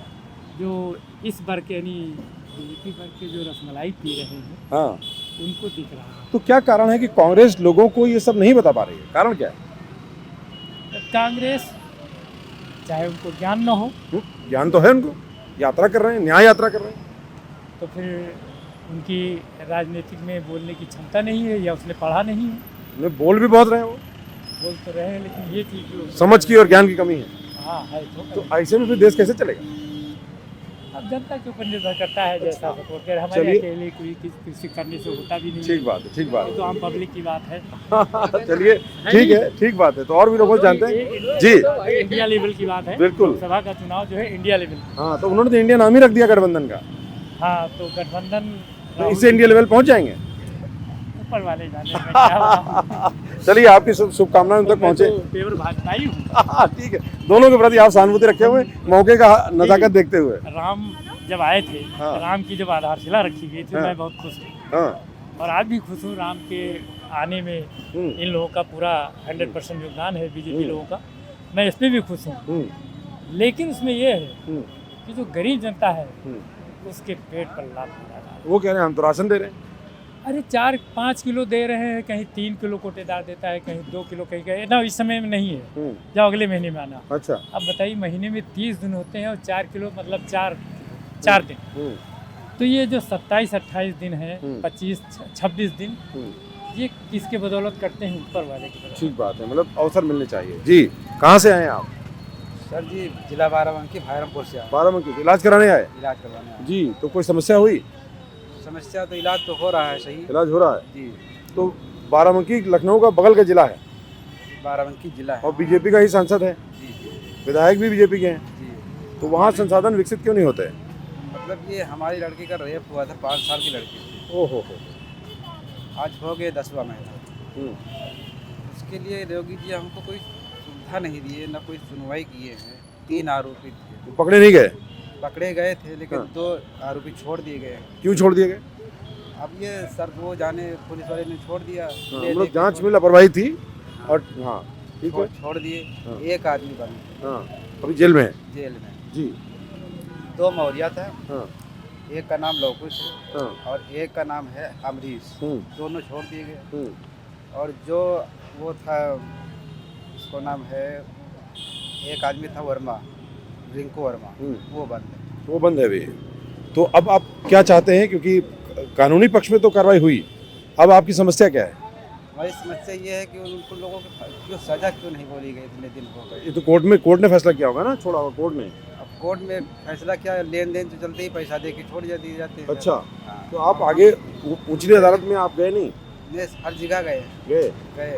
जो इस वर्ग के यानी बीजेपी वर्ग के जो रसमलाई पी रहे हैं
हाँ।
उनको दिख रहा है।
तो क्या कारण है कि कांग्रेस लोगों को ये सब नहीं बता पा रही है? कारण क्या है?
कांग्रेस चाहे उनको ज्ञान न हो
ज्ञान तो है उनको, यात्रा कर रहे हैं, न्याय यात्रा कर रहे हैं,
तो फिर उनकी राजनीतिक में बोलने की क्षमता नहीं है या उसने पढ़ा नहीं है।
उन्हें बोल भी बहुत रहे हैं, वो
बोल तो रहे हैं लेकिन ये चीज़ जो
समझ की और ज्ञान की कमी है।
हाँ है
तो ऐसे में फिर देश कैसे चलेगा?
अब जनता के ऊपर निर्भर करता है जैसा सपोर्ट करे। हमारे
चलिए।
अकेले कोई किसी करने से होता भी नहीं।
ठीक बात है, ठीक बात
ये तो आम पब्लिक की बात है।
है। चलिए ठीक है, ठीक बात है। तो और भी लोग जानते हैं जी।
इंडिया लेवल की बात है।
बिल्कुल।
लोकसभा का चुनाव जो है इंडिया लेवल।
हाँ, तो उन्होंने तो इंडिया नाम ही रख दिया गठबंधन का।
हाँ तो गठबंधन
तो इससे इंडिया लेवल पहुंच जाएंगे।
ऊपर वाले जाने में क्या।
चलिए, आपकी शुभकामनाएं उन तक पहुंचे।
पेवर भाजपाई हूँ।
ठीक है, दोनों के प्रति आप सहानुभूति रखे हुए, मौके का नजाकत देखते हुए।
राम जब आए थे,
हाँ।
राम की जब आधारशिला रखी गई थी,
हाँ।
मैं बहुत खुश हूँ
हाँ।
और आज भी खुश हूँ। राम के आने में इन लोगों का पूरा 100% योगदान है, बीजेपी लोगों का। मैं इसमें भी खुश हूँ। लेकिन उसमें ये है कि जो गरीब जनता है उसके पेट पर लात मारा जा रहा है।
वो कह रहे हैं हम तो राशन दे रहे हैं।
अरे 4-5 किलो दे रहे हैं, कहीं 3 किलो कोटेदार देता है, कहीं 2 किलो, कहीं ना इस समय में नहीं है, जाओ अगले महीने में आना।
अच्छा।
अब बताइए महीने में 30 दिन होते हैं और 4 किलो मतलब 4 दिन। तो ये जो 27-28 दिन है, 25-26 दिन, ये किसके बदौलत करते हैं? ऊपर वाले की बदौलत।
ठीक बात है, मतलब अवसर मिलने चाहिए। जी, कहाँ से आए हैं आप?
सर जी जिला बाराबंकी भाईरामपुर से आए।
बाराबंकी इलाज कराने आए?
इलाज करवाने आए।
जी, तो कोई समस्या हुई?
समस्या तो इलाज तो हो रहा है, सही
इलाज हो रहा है
जी।
तो बाराबंकी लखनऊ का बगल का जिला है
बाराबंकी जिला है
और बीजेपी का ही सांसद है,
जी।
विधायक भी बीजेपी के हैं,
जी
तो वहाँ संसाधन विकसित क्यों नहीं होते?
मतलब ये हमारी लड़की का रेप हुआ था, 5 साल की लड़की थी।
ओहो हो।
आज हो गए 10वां महीना। उसके लिए योगी जी हमको कोई सुविधा नहीं दिए, ना कोई सुनवाई किए हैं। 3 आरोपी थे,
तो पकड़े नहीं गए?
पकड़े गए थे लेकिन
हाँ।
2 आरोपी छोड़ दिए गए।
क्यों छोड़ दिए गए?
अब ये सर वो जाने, पुलिस वाले ने छोड़ दिया।
मतलब जांच में लापरवाही थी और हाँ ठीक है,
छोड़ दिए।
हाँ।
एक आदमी बंद
हाँ अभी जेल में है।
जेल में।
जी।
2 मौर्या था,
हाँ
एक का नाम लवकुश है
हाँ
और एक का नाम है अमरीश। दोनों छोड़ दिए गए। और जो वो था, उसको नाम है, एक आदमी था वर्मा, रिंकू वर्मा, वो बंद है।
वो बंद है अभी। तो अब आप क्या चाहते हैं, क्योंकि कानूनी पक्ष में तो कार्रवाई हुई, अब आपकी समस्या क्या है?
हमारी समस्या ये है कि उनको लोगों को जो सजा क्यों नहीं बोली गई, इतने दिन हो गए।
ये तो कोर्ट ने फैसला किया होगा ना, छोड़ा होगा कोर्ट ने।
अब कोर्ट में फैसला क्या, लेन देन तो चलते ही पैसा दे के छोड़ दिए जाते हैं।
अच्छा।
हाँ।
तो आप आगे उच्च अदालत में आप गए नहीं?
ये हर जगह गए
गए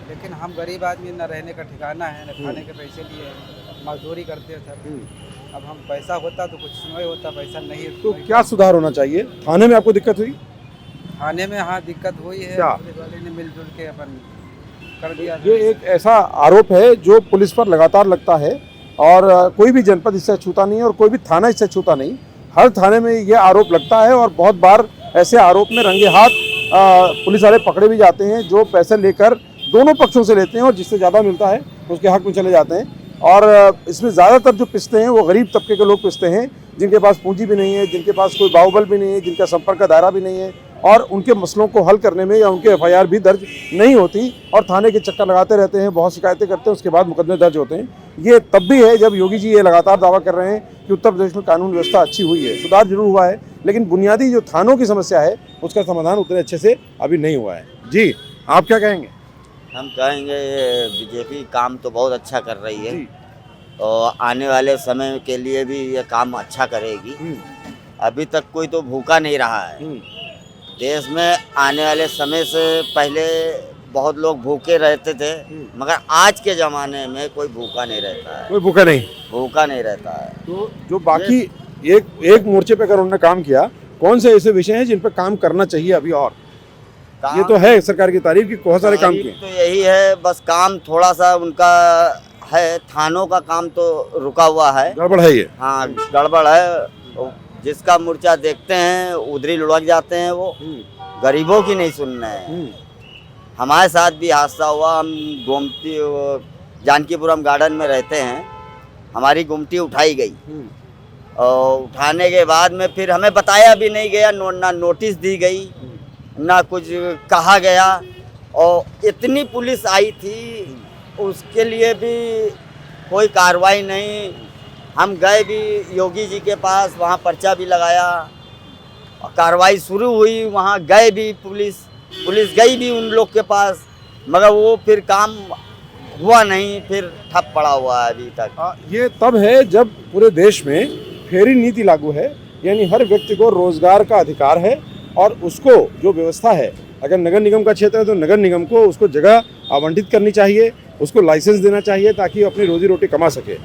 लेकिन हम गरीब आदमी, न रहने का ठिकाना है, न खाने के पैसे लिए हैं, मजदूरी करते हैं सर। अब हम पैसा होता तो कुछ सुनवाई होता, पैसा नहीं है
तो क्या सुधार होना चाहिए? थाने में आपको दिक्कत हुई?
थाने में हाँ दिक्कत हुई है।
क्या?
पुलिस वाले ने मिलजुल के अपन कर दिया
ये एक ऐसा आरोप है जो पुलिस पर लगातार लगता है और कोई भी जनपद इससे छूता नहीं है और कोई भी थाना इससे छूता नहीं। हर थाने में ये आरोप लगता है और बहुत बार ऐसे आरोप में रंगे हाथ पुलिस वाले पकड़े भी जाते हैं, जो पैसे लेकर दोनों पक्षों से लेते हैं और जिससे ज़्यादा मिलता है उसके हक में चले जाते हैं। और इसमें ज़्यादातर जो पिसते हैं वो गरीब तबके के लोग पिसते हैं, जिनके पास पूंजी भी नहीं है, जिनके पास कोई बाहुबल भी नहीं है, जिनका संपर्क का दायरा भी नहीं है और उनके मसलों को हल करने में या उनके एफआईआर भी दर्ज नहीं होती और थाने के चक्कर लगाते रहते हैं, बहुत शिकायतें करते हैं, उसके बाद मुकदमे दर्ज होते हैं। ये तब भी है जब योगी जी ये लगातार दावा कर रहे हैं कि उत्तर प्रदेश में कानून व्यवस्था अच्छी हुई है। सुधार जरूर हुआ है, लेकिन बुनियादी जो थानों की समस्या है उसका समाधान उतने अच्छे से अभी नहीं हुआ है। जी, आप क्या कहेंगे?
हम कहेंगे ये बीजेपी काम तो बहुत अच्छा कर रही है और आने वाले समय के लिए भी ये काम अच्छा करेगी। अभी तक कोई तो भूखा नहीं रहा है देश में। आने वाले समय से पहले बहुत लोग भूखे रहते थे, मगर आज के ज़माने में कोई भूखा नहीं रहता है।
कोई भूखा नहीं
रहता है।
तो जो बाकी एक मोर्चे पे अगर उन्होंने काम किया, कौन से ऐसे विषय हैं जिन पर काम करना चाहिए अभी? और ये तो है सरकार की तारीफ की बहुत सारे काम किए।
तो यही है, बस काम थोड़ा सा उनका है, थानों का काम तो रुका हुआ है,
गड़बड़ है ये।
हाँ, गड़बड़ है। जिसका मोर्चा देखते हैं उधर ही लुढ़क जाते हैं, वो गरीबों की नहीं सुन रहे हैं। हमारे साथ भी हादसा हुआ। हम गोमती जानकीपुरम गार्डन में रहते हैं, हमारी गुमटी उठाई गई और उठाने के बाद में फिर हमें बताया भी नहीं गया, ना नोटिस दी गई, ना कुछ कहा गया और इतनी पुलिस आई थी, उसके लिए भी कोई कार्रवाई नहीं। हम गए भी योगी जी के पास, वहाँ पर्चा भी लगाया, कार्रवाई शुरू हुई, वहाँ गए भी पुलिस गई भी उन लोग के पास, मगर वो फिर काम हुआ नहीं, फिर ठप पड़ा हुआ है अभी तक।
ये तब है जब पूरे देश में फेरी नीति लागू है, यानी हर व्यक्ति को रोजगार का अधिकार है और उसको जो व्यवस्था है, अगर नगर निगम का क्षेत्र है तो नगर निगम को उसको जगह आवंटित करनी चाहिए, उसको लाइसेंस देना चाहिए ताकि अपनी रोजी रोटी कमा सके।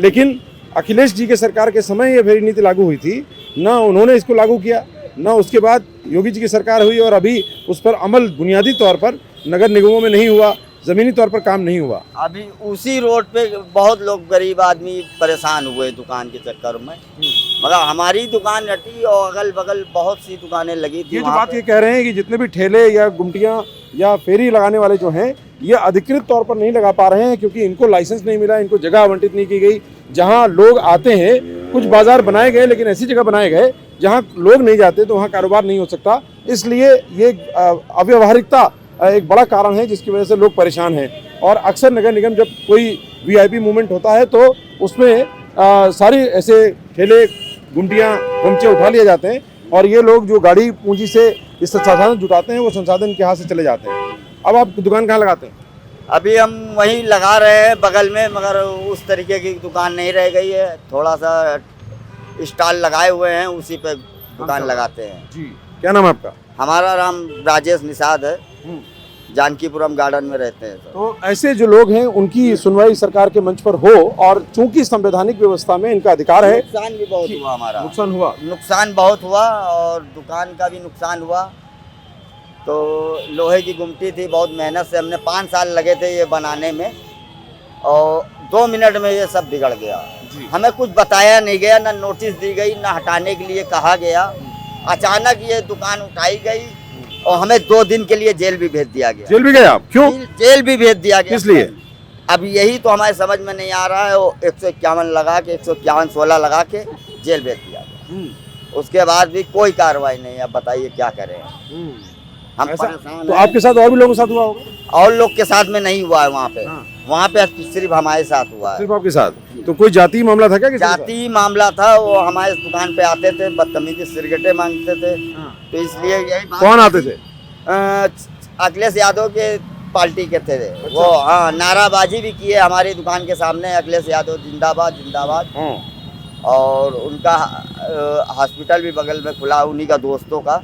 लेकिन अखिलेश जी के सरकार के समय ये फेरी नीति लागू हुई थी, ना उन्होंने इसको लागू किया, ना उसके बाद योगी जी की सरकार हुई और अभी उस पर अमल बुनियादी तौर पर नगर निगमों में नहीं हुआ, ज़मीनी तौर पर काम नहीं हुआ।
अभी उसी रोड पे बहुत लोग गरीब आदमी परेशान हुए दुकान के चक्कर में, मगर हमारी दुकान हटी और अगल बगल बहुत सी दुकानें लगी थी।
ये जो बात ये कह रहे हैं कि जितने भी ठेले या गुमटियाँ या फेरी लगाने वाले जो हैं, ये अधिकृत तौर पर नहीं लगा पा रहे हैं क्योंकि इनको लाइसेंस नहीं मिला, इनको जगह आवंटित नहीं की गई। जहाँ लोग आते हैं, कुछ बाजार बनाए गए लेकिन ऐसी जगह बनाए गए जहाँ लोग नहीं जाते, तो वहाँ कारोबार नहीं हो सकता। इसलिए ये अव्यवहारिकता एक बड़ा कारण है जिसकी वजह से लोग परेशान हैं। और अक्सर नगर निगम जब कोई वीआईपी मूवमेंट होता है तो उसमें सारी ऐसे ठेले गुमटियाँ उठा लिए जाते हैं और ये लोग जो गाड़ी पूंजी से इस संसाधन जुटाते हैं वो संसाधन के हाथ से चले जाते हैं। अब आप दुकान कहाँ लगाते हैं?
अभी हम वहीं लगा रहे हैं बगल में, मगर उस तरीके की दुकान नहीं रह गई है। थोड़ा सा स्टॉल लगाए हुए हैं, उसी पे दुकान लगाते हैं।
जी, क्या नाम है आपका?
हमारा नाम राजेश निषाद है, जानकीपुरम गार्डन में रहते हैं।
तो ऐसे जो लोग हैं उनकी सुनवाई सरकार के मंच पर हो और चूंकि संवैधानिक व्यवस्था में इनका अधिकार है।
नुकसान भी बहुत हुआ हमारा,
नुकसान
बहुत हुआ और दुकान का भी नुकसान हुआ। तो लोहे की गुमटी थी, बहुत मेहनत से हमने 5 साल लगे थे ये बनाने में और 2 मिनट में ये सब बिगड़ गया। हमें कुछ बताया नहीं गया, ना नोटिस दी गई, ना हटाने के लिए कहा गया। अचानक ये दुकान उठाई गई और हमें 2 दिन के लिए जेल भी भेज दिया गया।
जेल भी गए आप? क्यों
जेल भी भेज दिया गया?
किस लिए?
अब यही तो हमारे समझ में नहीं आ रहा है। वो 151 लगा के 151-16 लगा के जेल भेज दिया गया। उसके बाद भी कोई कार्रवाई नहीं। अब बताइए क्या करें हम? परेशान।
तो आपके साथ और भी लोगों के साथ हुआ होगा?
और लोग के साथ में नहीं हुआ है वहाँ पे। वहाँ पे सिर्फ हमारे साथ हुआ है।
सिर्फ आपके साथ? तो कोई जाति मामला था क्या?
जाति मामला था। वो हमारे दुकान पे आते थे, बदतमीजी सिगरेटें मांगते थे, तो इसलिए यही।
कौन आते थे?
अखिलेश यादव के पार्टी के थे वो। हाँ, नाराबाजी भी किए हमारी दुकान के सामने, अखिलेश यादव जिंदाबाद जिंदाबाद। और उनका हॉस्पिटल भी बगल में खुला, उन्हीं का दोस्तों का,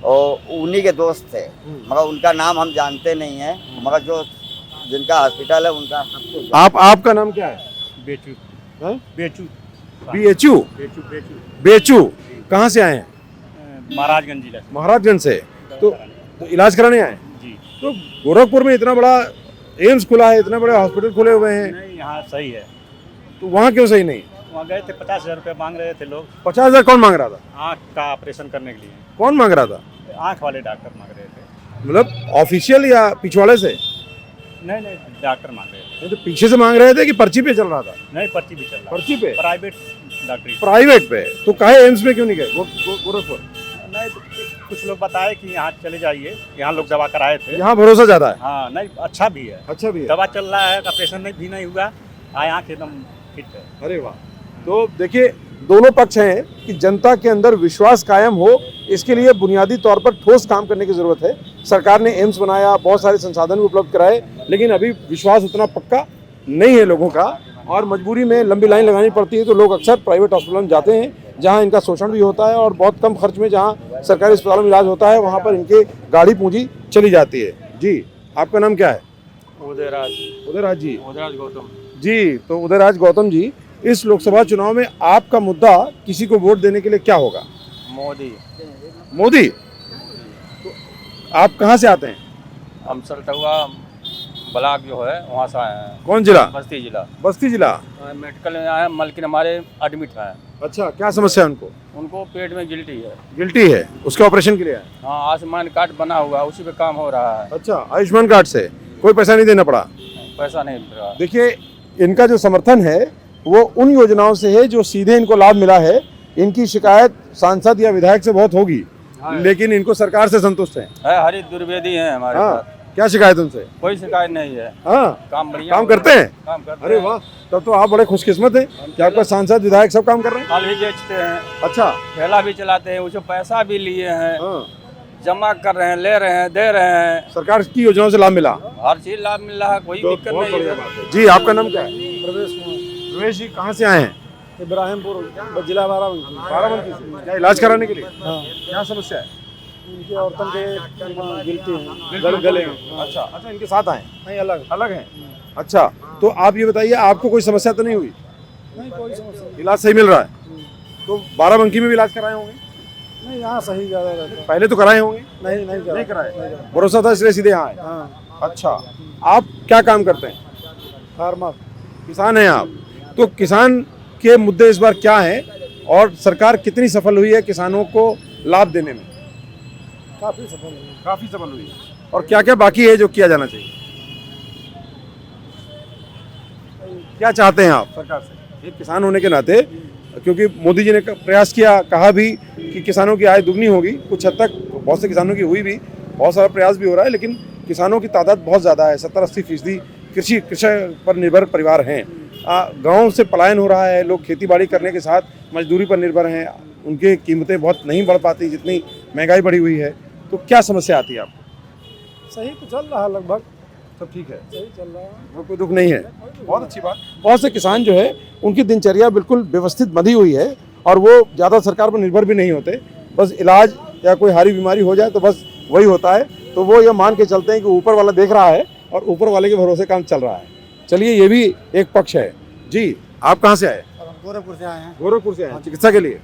और उन्हीं के दोस्त थे, मगर उनका नाम हम जानते नहीं हैं, मगर जो जिनका हॉस्पिटल है उनका सबको।
आपका नाम क्या है?
बेचू।
बेचू? बेचू कहाँ से आए हैं?
महाराजगंज जिला।
महाराजगंज से। तो इलाज कराने आए?
जी।
तो गोरखपुर में इतना बड़ा एम्स खुला है, इतने बड़े हॉस्पिटल खुले हुए हैं,
नहीं यहाँ सही है।
तो वहाँ क्यों सही नहीं?
वहाँ गए थे 50,000 रुपये मांग रहे थे लोग
50,000 कौन मांग रहा था?
आँख का ऑपरेशन करने के लिए।
कौन मांग रहा था?
आँख वाले डॉक्टर मांग रहे थे।
मतलब ऑफिशियल या पिछवाड़े से?
नहीं नहीं डॉक्टर मांग रहे थे।
नहीं तो पीछे से मांग रहे थे कि पर्ची पे चल रहा था?
नहीं पर्ची भी चल रहा।
पर्ची पे?
प्राइवेट डॉक्टरी।
प्राइवेट पे? तो काहे एम्स में क्यों नहीं गए गोरखपुर?
नहीं तो कुछ लोग बताए कि यहाँ चले जाइए, यहाँ लोग दवा कराए थे।
यहाँ भरोसा ज्यादा है?
हाँ नहीं अच्छा भी है।
अच्छा भी है।
दवा चल रहा है, ऑपरेशन भी नहीं हुआ, आँख एकदम फिट है।
अरे वाह। तो देखिए दोनों पक्ष हैं कि जनता के अंदर विश्वास कायम हो, इसके लिए बुनियादी तौर पर ठोस काम करने की जरूरत है। सरकार ने एम्स बनाया, बहुत सारे संसाधन भी उपलब्ध कराए, लेकिन अभी विश्वास उतना पक्का नहीं है लोगों का, और मजबूरी में लंबी लाइन लगानी पड़ती है। तो लोग अक्सर प्राइवेट हॉस्पिटल में जाते हैं जहां इनका शोषण भी होता है और बहुत कम खर्च में जहां सरकारी अस्पतालों में इलाज होता है वहां पर इनके गाड़ी पूंजी चली जाती है। जी आपका नाम क्या है?
उदयराज।
उदयराज जी।
उदयराज गौतम
जी, तो उदयराज गौतम जी, इस लोकसभा चुनाव में आपका मुद्दा किसी को वोट देने के लिए क्या होगा?
मोदी।
मोदी? तो आप कहाँ से आते हैं?
हम सल्टुआ ब्लॉक जो है वहाँ से आए हैं।
कौन जिला?
बस्ती जिला।
बस्ती जिला।
मेडिकल में आए, मलकिन हमारे एडमिट है।
अच्छा, क्या समस्या है उनको?
उनको पेट में गिल्टी है।
गिल्टी है, उसके ऑपरेशन के लिए आए?
हाँ आयुष्मान कार्ड बना हुआ, उसी पे काम हो रहा है।
अच्छा, आयुष्मान कार्ड से कोई पैसा नहीं देना पड़ा?
पैसा नहीं मिल रहा।
देखिए इनका जो समर्थन है वो उन योजनाओं से है जो सीधे इनको लाभ मिला है। इनकी शिकायत सांसद या विधायक से बहुत होगी, लेकिन इनको सरकार से संतुष्ट है।
हरि द्विवेदी है हमारे पास।
क्या शिकायत उनसे?
कोई शिकायत नहीं है।
हाँ,
काम बढ़िया
काम करते हैं?
काम करते
अरे वाह, तब तो आप बड़े खुशकिस्मत हैं कि आपका सांसद विधायक सब काम कर रहे हैं।
फल भी बेचते हैं।
अच्छा,
ठेला भी चलाते हैं, उससे पैसा भी लिए हैं,
हाँ।
जमा कर रहे हैं, ले रहे हैं, दे रहे हैं।
सरकार की योजनाओं से लाभ मिला?
हर चीज लाभ मिल रहा है, कोई
तो
दिक्कत
बहुत
नहीं
बढ़िया
है।
बात है। जी आपका नाम क्या है? प्रवेश जी, कहाँ से आए हैं?
इब्राहिमपुर जिला बाराबंकी।
बाराबंकी से। क्या इलाज कराने के लिए?
हाँ,
क्या समस्या है?
इनकी औरतों के गिलती हैं,
गले में। अच्छा अच्छा, इनके साथ आए?
नहीं अलग
अलग हैं? अच्छा, तो आप ये बताइए आपको कोई समस्या तो नहीं हुई?
नहीं कोई समस्या
इलाज सही मिल रहा है? तो बाराबंकी में भी इलाज कराए होंगे?
नहीं, यहाँ सही ज़्यादा रहता है।
पहले तो कराए होंगे?
नहीं
कराए। भरोसा था इसलिए सीधे यहाँ आए?
हाँ,
अच्छा, आप क्या काम करते हैं?
फार्मर।
किसान हैं आप? तो किसान के मुद्दे इस बार क्या हैं और सरकार कितनी सफल हुई है किसानों को लाभ देने में?
काफ़ी सफल हुई।
काफी सफल हुई है। और क्या क्या बाकी है जो किया जाना चाहिए? क्या चाहते हैं आप सरकार से एक किसान होने के नाते? क्योंकि मोदी जी ने प्रयास किया, कहा भी कि किसानों की आय दुगनी होगी, कुछ हद तक बहुत से किसानों की हुई भी, बहुत सारा प्रयास भी हो रहा है, लेकिन किसानों की तादाद बहुत ज़्यादा है। 70-80% कृषि पर निर्भर परिवार हैं। गांव से पलायन हो रहा है, लोग खेती बाड़ी करने के साथ मजदूरी पर निर्भर हैं, उनकी कीमतें बहुत नहीं बढ़ पाती जितनी महंगाई बढ़ी हुई है। तो क्या समस्या आती है आपको?
सही तो चल रहा है, लगभग
सब ठीक है,
सही चल रहा है।
वो कोई दुख नहीं है? बहुत अच्छी बात। बहुत से किसान जो है उनकी दिनचर्या बिल्कुल व्यवस्थित बंधी हुई है और वो ज़्यादा सरकार पर निर्भर भी नहीं होते। बस इलाज या कोई हारी बीमारी हो जाए तो बस वही होता है, तो वो ये मान के चलते हैं कि ऊपर वाला देख रहा है और ऊपर वाले के भरोसे काम चल रहा है। चलिए, ये भी एक पक्ष है। जी आप कहाँ से आए?
गोरखपुर से आए हैं।
गोरखपुर से आए चिकित्सा के लिए?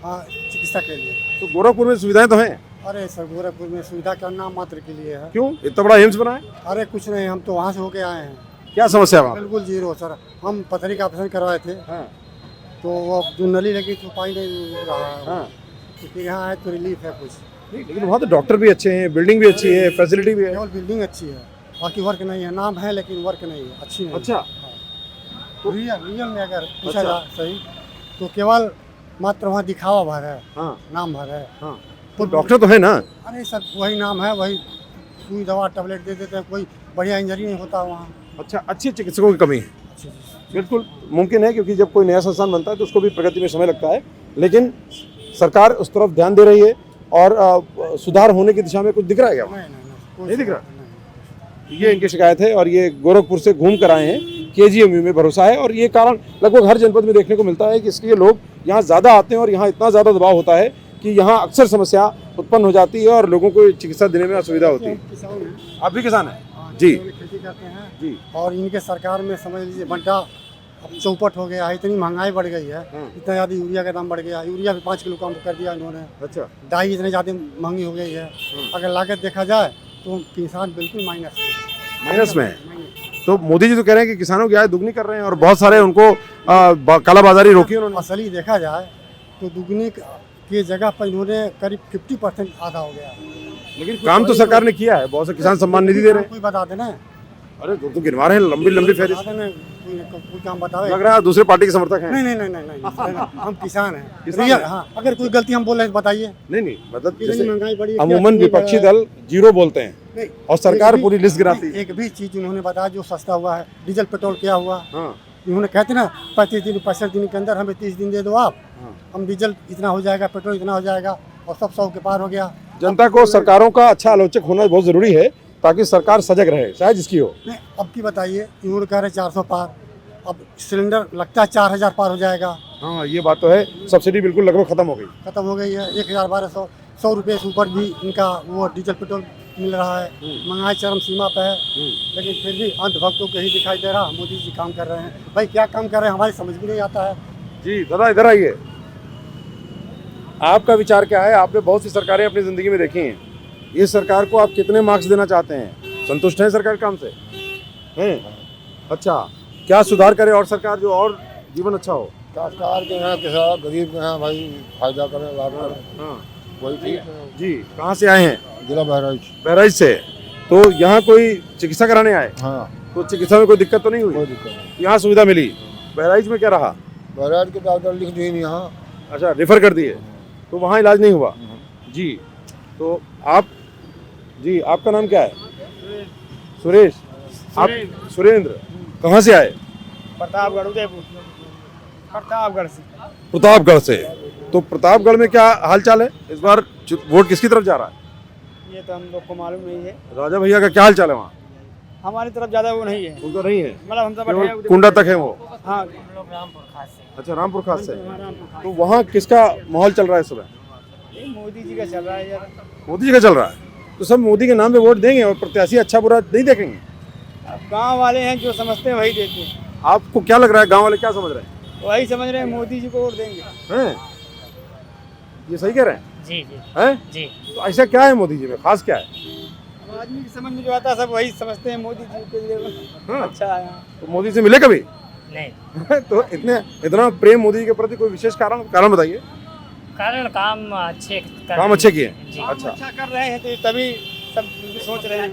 हाँ, चिकित्सा के लिए।
तो गोरखपुर में सुविधाएं तो हैं?
अरे सर, गोरखपुर में सुविधा का नाम मात्र के लिए है।
क्यों इतना बड़ा एम्स बना है?
अरे कुछ नहीं, हम तो वहाँ से होके आए हैं।
क्या समस्या है?
बिल्कुल जीरो सर। हम पथरी का ऑपरेशन करवाए थे।
हाँ।
तो वो जो नली लगी तो पानी नहीं रहा।
हाँ।
क्योंकि यहाँ आए तो रिलीफ है कुछ।
नहीं, लेकिन वहाँ तो डॉक्टर भी अच्छे हैं, बिल्डिंग भी अच्छी है, फैसिलिटी भी है।
केवल बिल्डिंग अच्छी है, बाकी वर्क नहीं है। नाम है लेकिन वर्क नहीं है, अच्छी नहीं।
अच्छा,
तो रियल में अगर पूछा जाए सही तो केवल मात्र वहाँ दिखावा भर है।
हाँ।
नाम भर है।
हाँ। तो डॉक्टर तो है ना?
अरे सर, वही नाम है, वही सुई दवा टैबलेट दे देते हैं, कोई बढ़िया इंजरी नहीं होता वहाँ।
अच्छा, अच्छे चिकित्सकों की कमी है। बिल्कुल मुमकिन है, क्योंकि जब कोई नया संस्थान बनता है तो उसको भी प्रगति में समय लगता है, लेकिन सरकार उस तरफ ध्यान दे रही है और सुधार होने की दिशा में कुछ दिख रहा है क्या? नहीं दिख रहा। ये इनकी शिकायत है और ये गोरखपुर से घूम कर आए हैं। KGMU में भरोसा है और ये कारण लगभग हर जनपद में देखने को मिलता है कि इसलिए लोग यहाँ ज़्यादा आते हैं और यहाँ इतना ज़्यादा दबाव होता है कि यहाँ अक्सर समस्या उत्पन्न हो जाती है और लोगों को चिकित्सा देने में असुविधा होती है। आप भी किसान हैं? जी,
खेती करते हैं
जी।
और इनके सरकार में समझ लीजिए बंटा अब चौपट हो गया है, इतनी महंगाई बढ़ गई है, इतना ज़्यादा यूरिया का दाम बढ़ गया। यूरिया भी 5 किलो कम कर दिया इन्होंने।
अच्छा।
डाई इतनी ज़्यादा महंगी हो गई है। अगर लागत देखा जाए तो किसान बिल्कुल माइनस में
है। तो मोदी जी तो कह रहे हैं कि किसानों की आय दुगनी कर रहे हैं और बहुत सारे उनको कालाबाजारी रोकी उन्होंने।
असली देखा जाए तो दुगनी की जगह पर इन्होंने करीब 50% आधा हो गया।
लेकिन काम तो सरकार ने किया है, बहुत से किसान सम्मान निधि दे रहे हैं।
कोई बता देना।
अरे तो गिनवा रहे हैं लंबी लंबी फहरिस्त।
कोई काम बतावे।
लग रहा है दूसरे पार्टी के समर्थक हैं।
नहीं, हम किसान हैं। हाँ, अगर कोई गलती हम बोल रहे हैं बताइए।
नहीं मतलब
इतनी महंगाई बढ़ी है,
अमूमन विपक्षी दल जीरो बोलते हैं और सरकार पूरी लिस्ट गिराती है।
एक भी चीज उन्होंने बताया जो सस्ता हुआ है। डीजल पेट्रोल क्या हुआ, उन्होंने कहते ना 65 दिन के अंदर हमें 30 दिन दे दो आप, हम डीजल इतना हो जाएगा, पेट्रोल इतना हो जाएगा, और सब 100 के पार हो गया।
जनता को सरकारों का अच्छा आलोचक होना बहुत जरूरी है ताकि सरकार सजग रहे, शायद इसकी हो।
नहीं, अब की बताइए, इन्होंने कह रहे 400 पार, अब सिलेंडर लगता है 4000 पार हो जाएगा।
हाँ ये बात तो है, सब्सिडी बिल्कुल लगभग खत्म हो गई
है। 1000-1200 100 रुपये से ऊपर भी इनका वो डीजल पेट्रोल मिल रहा है। महंगाई चरम सीमा पे है, लेकिन फिर भी अंधभक्तों को ही दिखाई दे रहा। मोदी जी काम कर रहे हैं, भाई क्या काम कर रहे हैं हमारी समझ भी नहीं आता है।
जी दादा इधर आइए, आपका विचार क्या है? आपने बहुत सी सरकारें अपनी जिंदगी में देखी हैं, ये सरकार को आप कितने मार्क्स देना चाहते हैं? संतुष्ट हैं सरकार काम से? हैं? अच्छा, क्या सुधार करे और सरकार जो और जीवन अच्छा हो?
सरकार के यहाँ किसान गरीब के यहाँ भाई फायदा करें, लाभ करें।
हाँ
वही ठीक है।
जी, कहाँ से आए हैं?
जिला
बहराइच से। तो यहाँ कोई चिकित्सा कराने आए?
हाँ।
तो चिकित्सा में कोई दिक्कत तो नहीं हुई?
कोई दिक्कत नहीं।
यहाँ सुविधा मिली? बहराइच में क्या रहा?
बहराइच के डॉक्टर लिख दिए नहीं यहाँ।
अच्छा, रेफर कर दिए तो वहाँ इलाज नहीं हुआ? जी, तो आप जी आपका नाम क्या है? सुरेश। आप सुरेंद्र कहाँ से आए?
प्रतापगढ़, उदयपुर।
प्रतापगढ़ से। तो प्रतापगढ़ में क्या हालचाल है इस बार? वोट किसकी तरफ जा रहा है?
ये तो हम लोग को मालूम नहीं है।
राजा भैया का क्या हालचाल है वहाँ?
हमारी तरफ ज्यादा वो नहीं है।
उनका नहीं है,
मतलब हम
केवल कुंडा तक है वो।
हाँ,
अच्छा, रामपुर खास से। तो वहाँ किसका माहौल चल रहा है इस समय?
मोदी जी का चल रहा है यार।
मोदी जी का चल रहा है, तो सब मोदी के नाम पे वोट देंगे और प्रत्याशी अच्छा बुरा नहीं देखेंगे?
गांव वाले हैं जो समझते हैं वही देते हैं।
आपको क्या लग रहा है, गांव वाले क्या समझ रहे हैं?
वही समझ रहे हैं, मोदी जी को वोट देंगे।
हैं? ये सही कह रहे हैं?
जी
हैं?
जी।
तो ऐसा क्या है मोदी जी में, खास क्या है?
आदमी की समझ में जो आता है सब वही समझते हैं मोदी जी के लिए।
हाँ।
अच्छा है।
तो मोदी से मिले कभी?
नहीं।
तो इतना प्रेम मोदी जी के प्रति कोई विशेष कारण बताइए।
कारण काम अच्छे
किए। अच्छा
कर रहे हैं तो तभी सब सोच रहे हैं।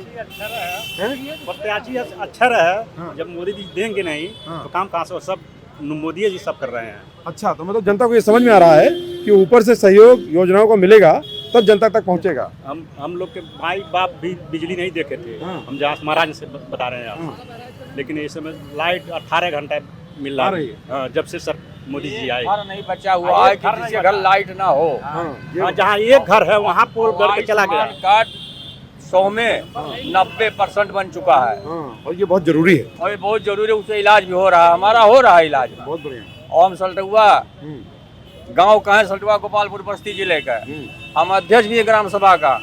प्रत्याशी अच्छा रहे, जब मोदी जी देंगे नहीं तो काम कहाँ से? सब मोदी जी सब कर रहे हैं।
अच्छा, तो मतलब जनता को ये समझ में आ रहा है कि ऊपर से सहयोग योजनाओं को मिलेगा तब जनता तक पहुंचेगा।
हम लोग के माई बाप भी बिजली नहीं देखे थे। हम जहाँ महाराज से बता रहे हैं लेकिन इस समय लाइट 18 घंटे मिल रहा है जब से सर मोदी जी आए।
घर नहीं बचा हुआ है कि किसी घर लाइट ना हो।
जहाँ एक घर है वहाँ पोल करके चला गया।
कार्ड 100 में 90% बन चुका है
और ये बहुत जरूरी है।
और ये बहुत जरूरी है, उससे इलाज भी हो रहा है, हमारा हो रहा है इलाज।
बहुत बढ़िया।
और हम सल्टुआ गांव का है, सल्टुआ गोपालपुर बस्ती जिले का। हम अध्यक्ष भी है ग्राम सभा का।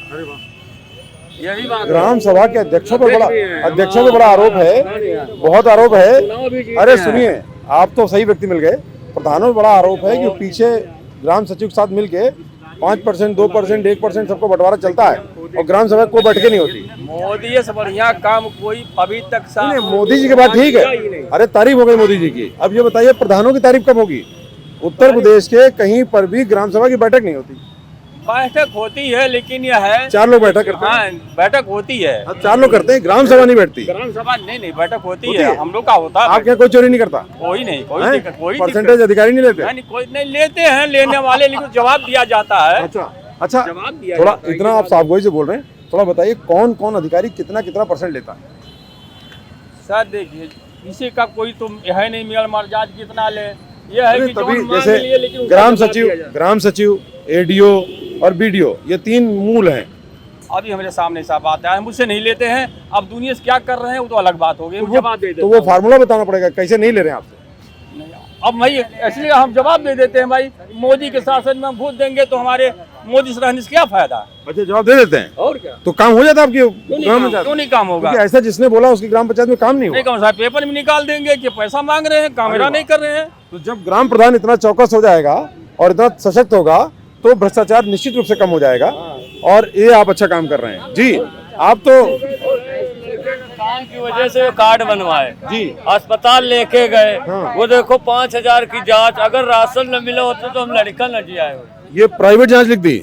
यही बात,
ग्राम सभा के अध्यक्षों पर बड़ा आरोप है, बहुत आरोप है। अरे सुनिए, आप तो सही व्यक्ति मिल गए। प्रधानों में बड़ा आरोप है कि पीछे ग्राम सचिव के साथ मिलके 5%, 2%, 1% सबको बंटवारा चलता है और ग्राम सभा को बैठके नहीं होती।
मोदी से बढ़िया काम कोई अभी तक
मोदी जी की बात ठीक है, अरे तारीफ हो गई मोदी जी की। अब ये बताइए प्रधानों की तारीफ कब होगी? उत्तर प्रदेश के कहीं पर भी ग्राम सभा की बैठक नहीं होती।
बैठक होती है लेकिन यह है
4 लोग बैठक करते हैं।
हाँ, बैठक होती है।
4 लोग करते हैं, ग्राम सभा नहीं बैठती।
ग्राम सभा नहीं बैठक होती है, हम लोग का होता है।
आप क्या कोई चोरी नहीं करता?
कोई नहीं, कोई
परसेंटेज अधिकारी नहीं लेते?
नहीं, कोई नहीं लेते हैं, लेने वाले, लेकिन जवाब दिया जाता है।
अच्छा,
जवाब दिया
थोड़ा इतना आप साफगोई से बोल रहे हैं, थोड़ा बताइए कौन कौन अधिकारी कितना परसेंट लेता है?
सर देखिए, किसी का कोई तो है नहीं मेल मर्जाद कितना ले, ये है कि
तभी
जो
जैसे
लिए, लेकिन
ग्राम सचिव, एडीओ और बीडीओ, ये 3 मूल हैं।
अभी हमारे सामने सब बात है, मुझसे नहीं लेते हैं। अब दुनिया से क्या कर रहे हैं वो तो अलग बात हो गई।
तो वो फार्मूला बताना पड़ेगा, कैसे नहीं ले रहे हैं आपसे?
अब भाई इसलिए हम जवाब दे देते हैं, भाई मोदी के शासन में हम वोट देंगे तो हमारे मोदी से रहने से क्या फायदा?
अच्छा, जवाब दे देते हैं और क्या? तो काम हो जाता है आपकी ग्राम पंचायत?
क्यों नहीं काम होगा?
ऐसा जिसने बोला उसकी ग्राम पंचायत में काम नहीं होगा।
नहीं, साहब पेपर में निकाल देंगे कि पैसा मांग रहे हैं, कामरा नहीं कर रहे हैं।
तो जब ग्राम प्रधान इतना चौकस हो जाएगा और इतना सशक्त होगा तो भ्रष्टाचार निश्चित रूप से कम हो जाएगा। और ये आप अच्छा काम कर रहे हैं जी। आप तो
काम की वजह से कार्ड बनवाए
जी।
अस्पताल लेके गए, वो देखो 5,000 की जांच, अगर राशन न मिले होते तो हम लड़का न जी आए।
ये प्राइवेट जांच लिख दी,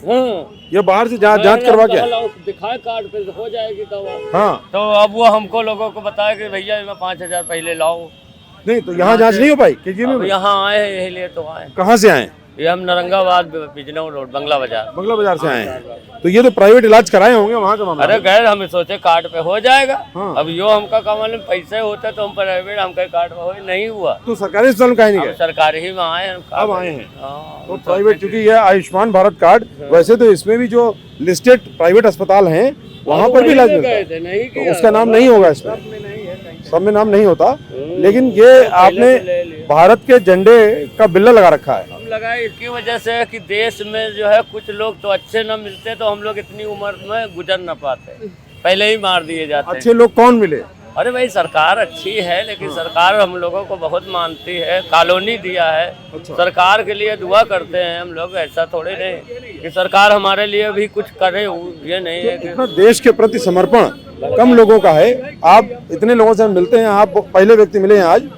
ये बाहर से जांच करवा के
दिखाए कार्ड पे हो जाएगी दवा।
हाँ,
तो अब वो हमको लोगों को बताया कि भैया मैं 5,000 पहले लाओ।
नहीं तो यहाँ जांच नहीं हो पाई केजीएम में?
यहाँ आए यही लिए तो आए।
कहाँ से आए?
ये हम नरंगाबाद बिजनौर रोड बंगला बाजार
से आए हैं। तो ये तो प्राइवेट इलाज कराए होंगे वहाँ का मामला।
अरे गए, हम सोचे कार्ड पे हो जाएगा। अब यो हमका कमाल में पैसे होते तो हम प्राइवेट, हमका कार्ड पे हो नहीं हुआ।
तो सरकारी अस्पताल में कहीं नहीं गए?
सरकारी ही में आए हैं।
अब आए हैं तो प्राइवेट, क्योंकि ये आयुष्मान भारत कार्ड, वैसे तो इसमें भी जो लिस्टेड प्राइवेट अस्पताल हैं वहाँ पर भी इलाज मिलता है, तो उसका नाम नहीं होगा इसमें, सब में नाम नहीं होता। लेकिन ये आपने भारत के झंडे का बिल्ला लगा रखा है।
हम लगाए इसकी वजह से कि देश में जो है कुछ लोग तो अच्छे न मिलते तो हम लोग इतनी उम्र में गुजर न पाते, पहले ही मार दिए जाते।
अच्छे लोग कौन मिले?
अरे भाई सरकार अच्छी है, लेकिन सरकार हम लोगों को बहुत मानती है, कॉलोनी दिया है। सरकार के लिए दुआ करते हैं हम लोग, ऐसा थोड़े नहीं कि सरकार हमारे लिए भी कुछ करे, ये नहीं है कि
देश के प्रति समर्पण कम लोगों का है। आप इतने लोगों से मिलते हैं, आप पहले व्यक्ति मिले हैं आज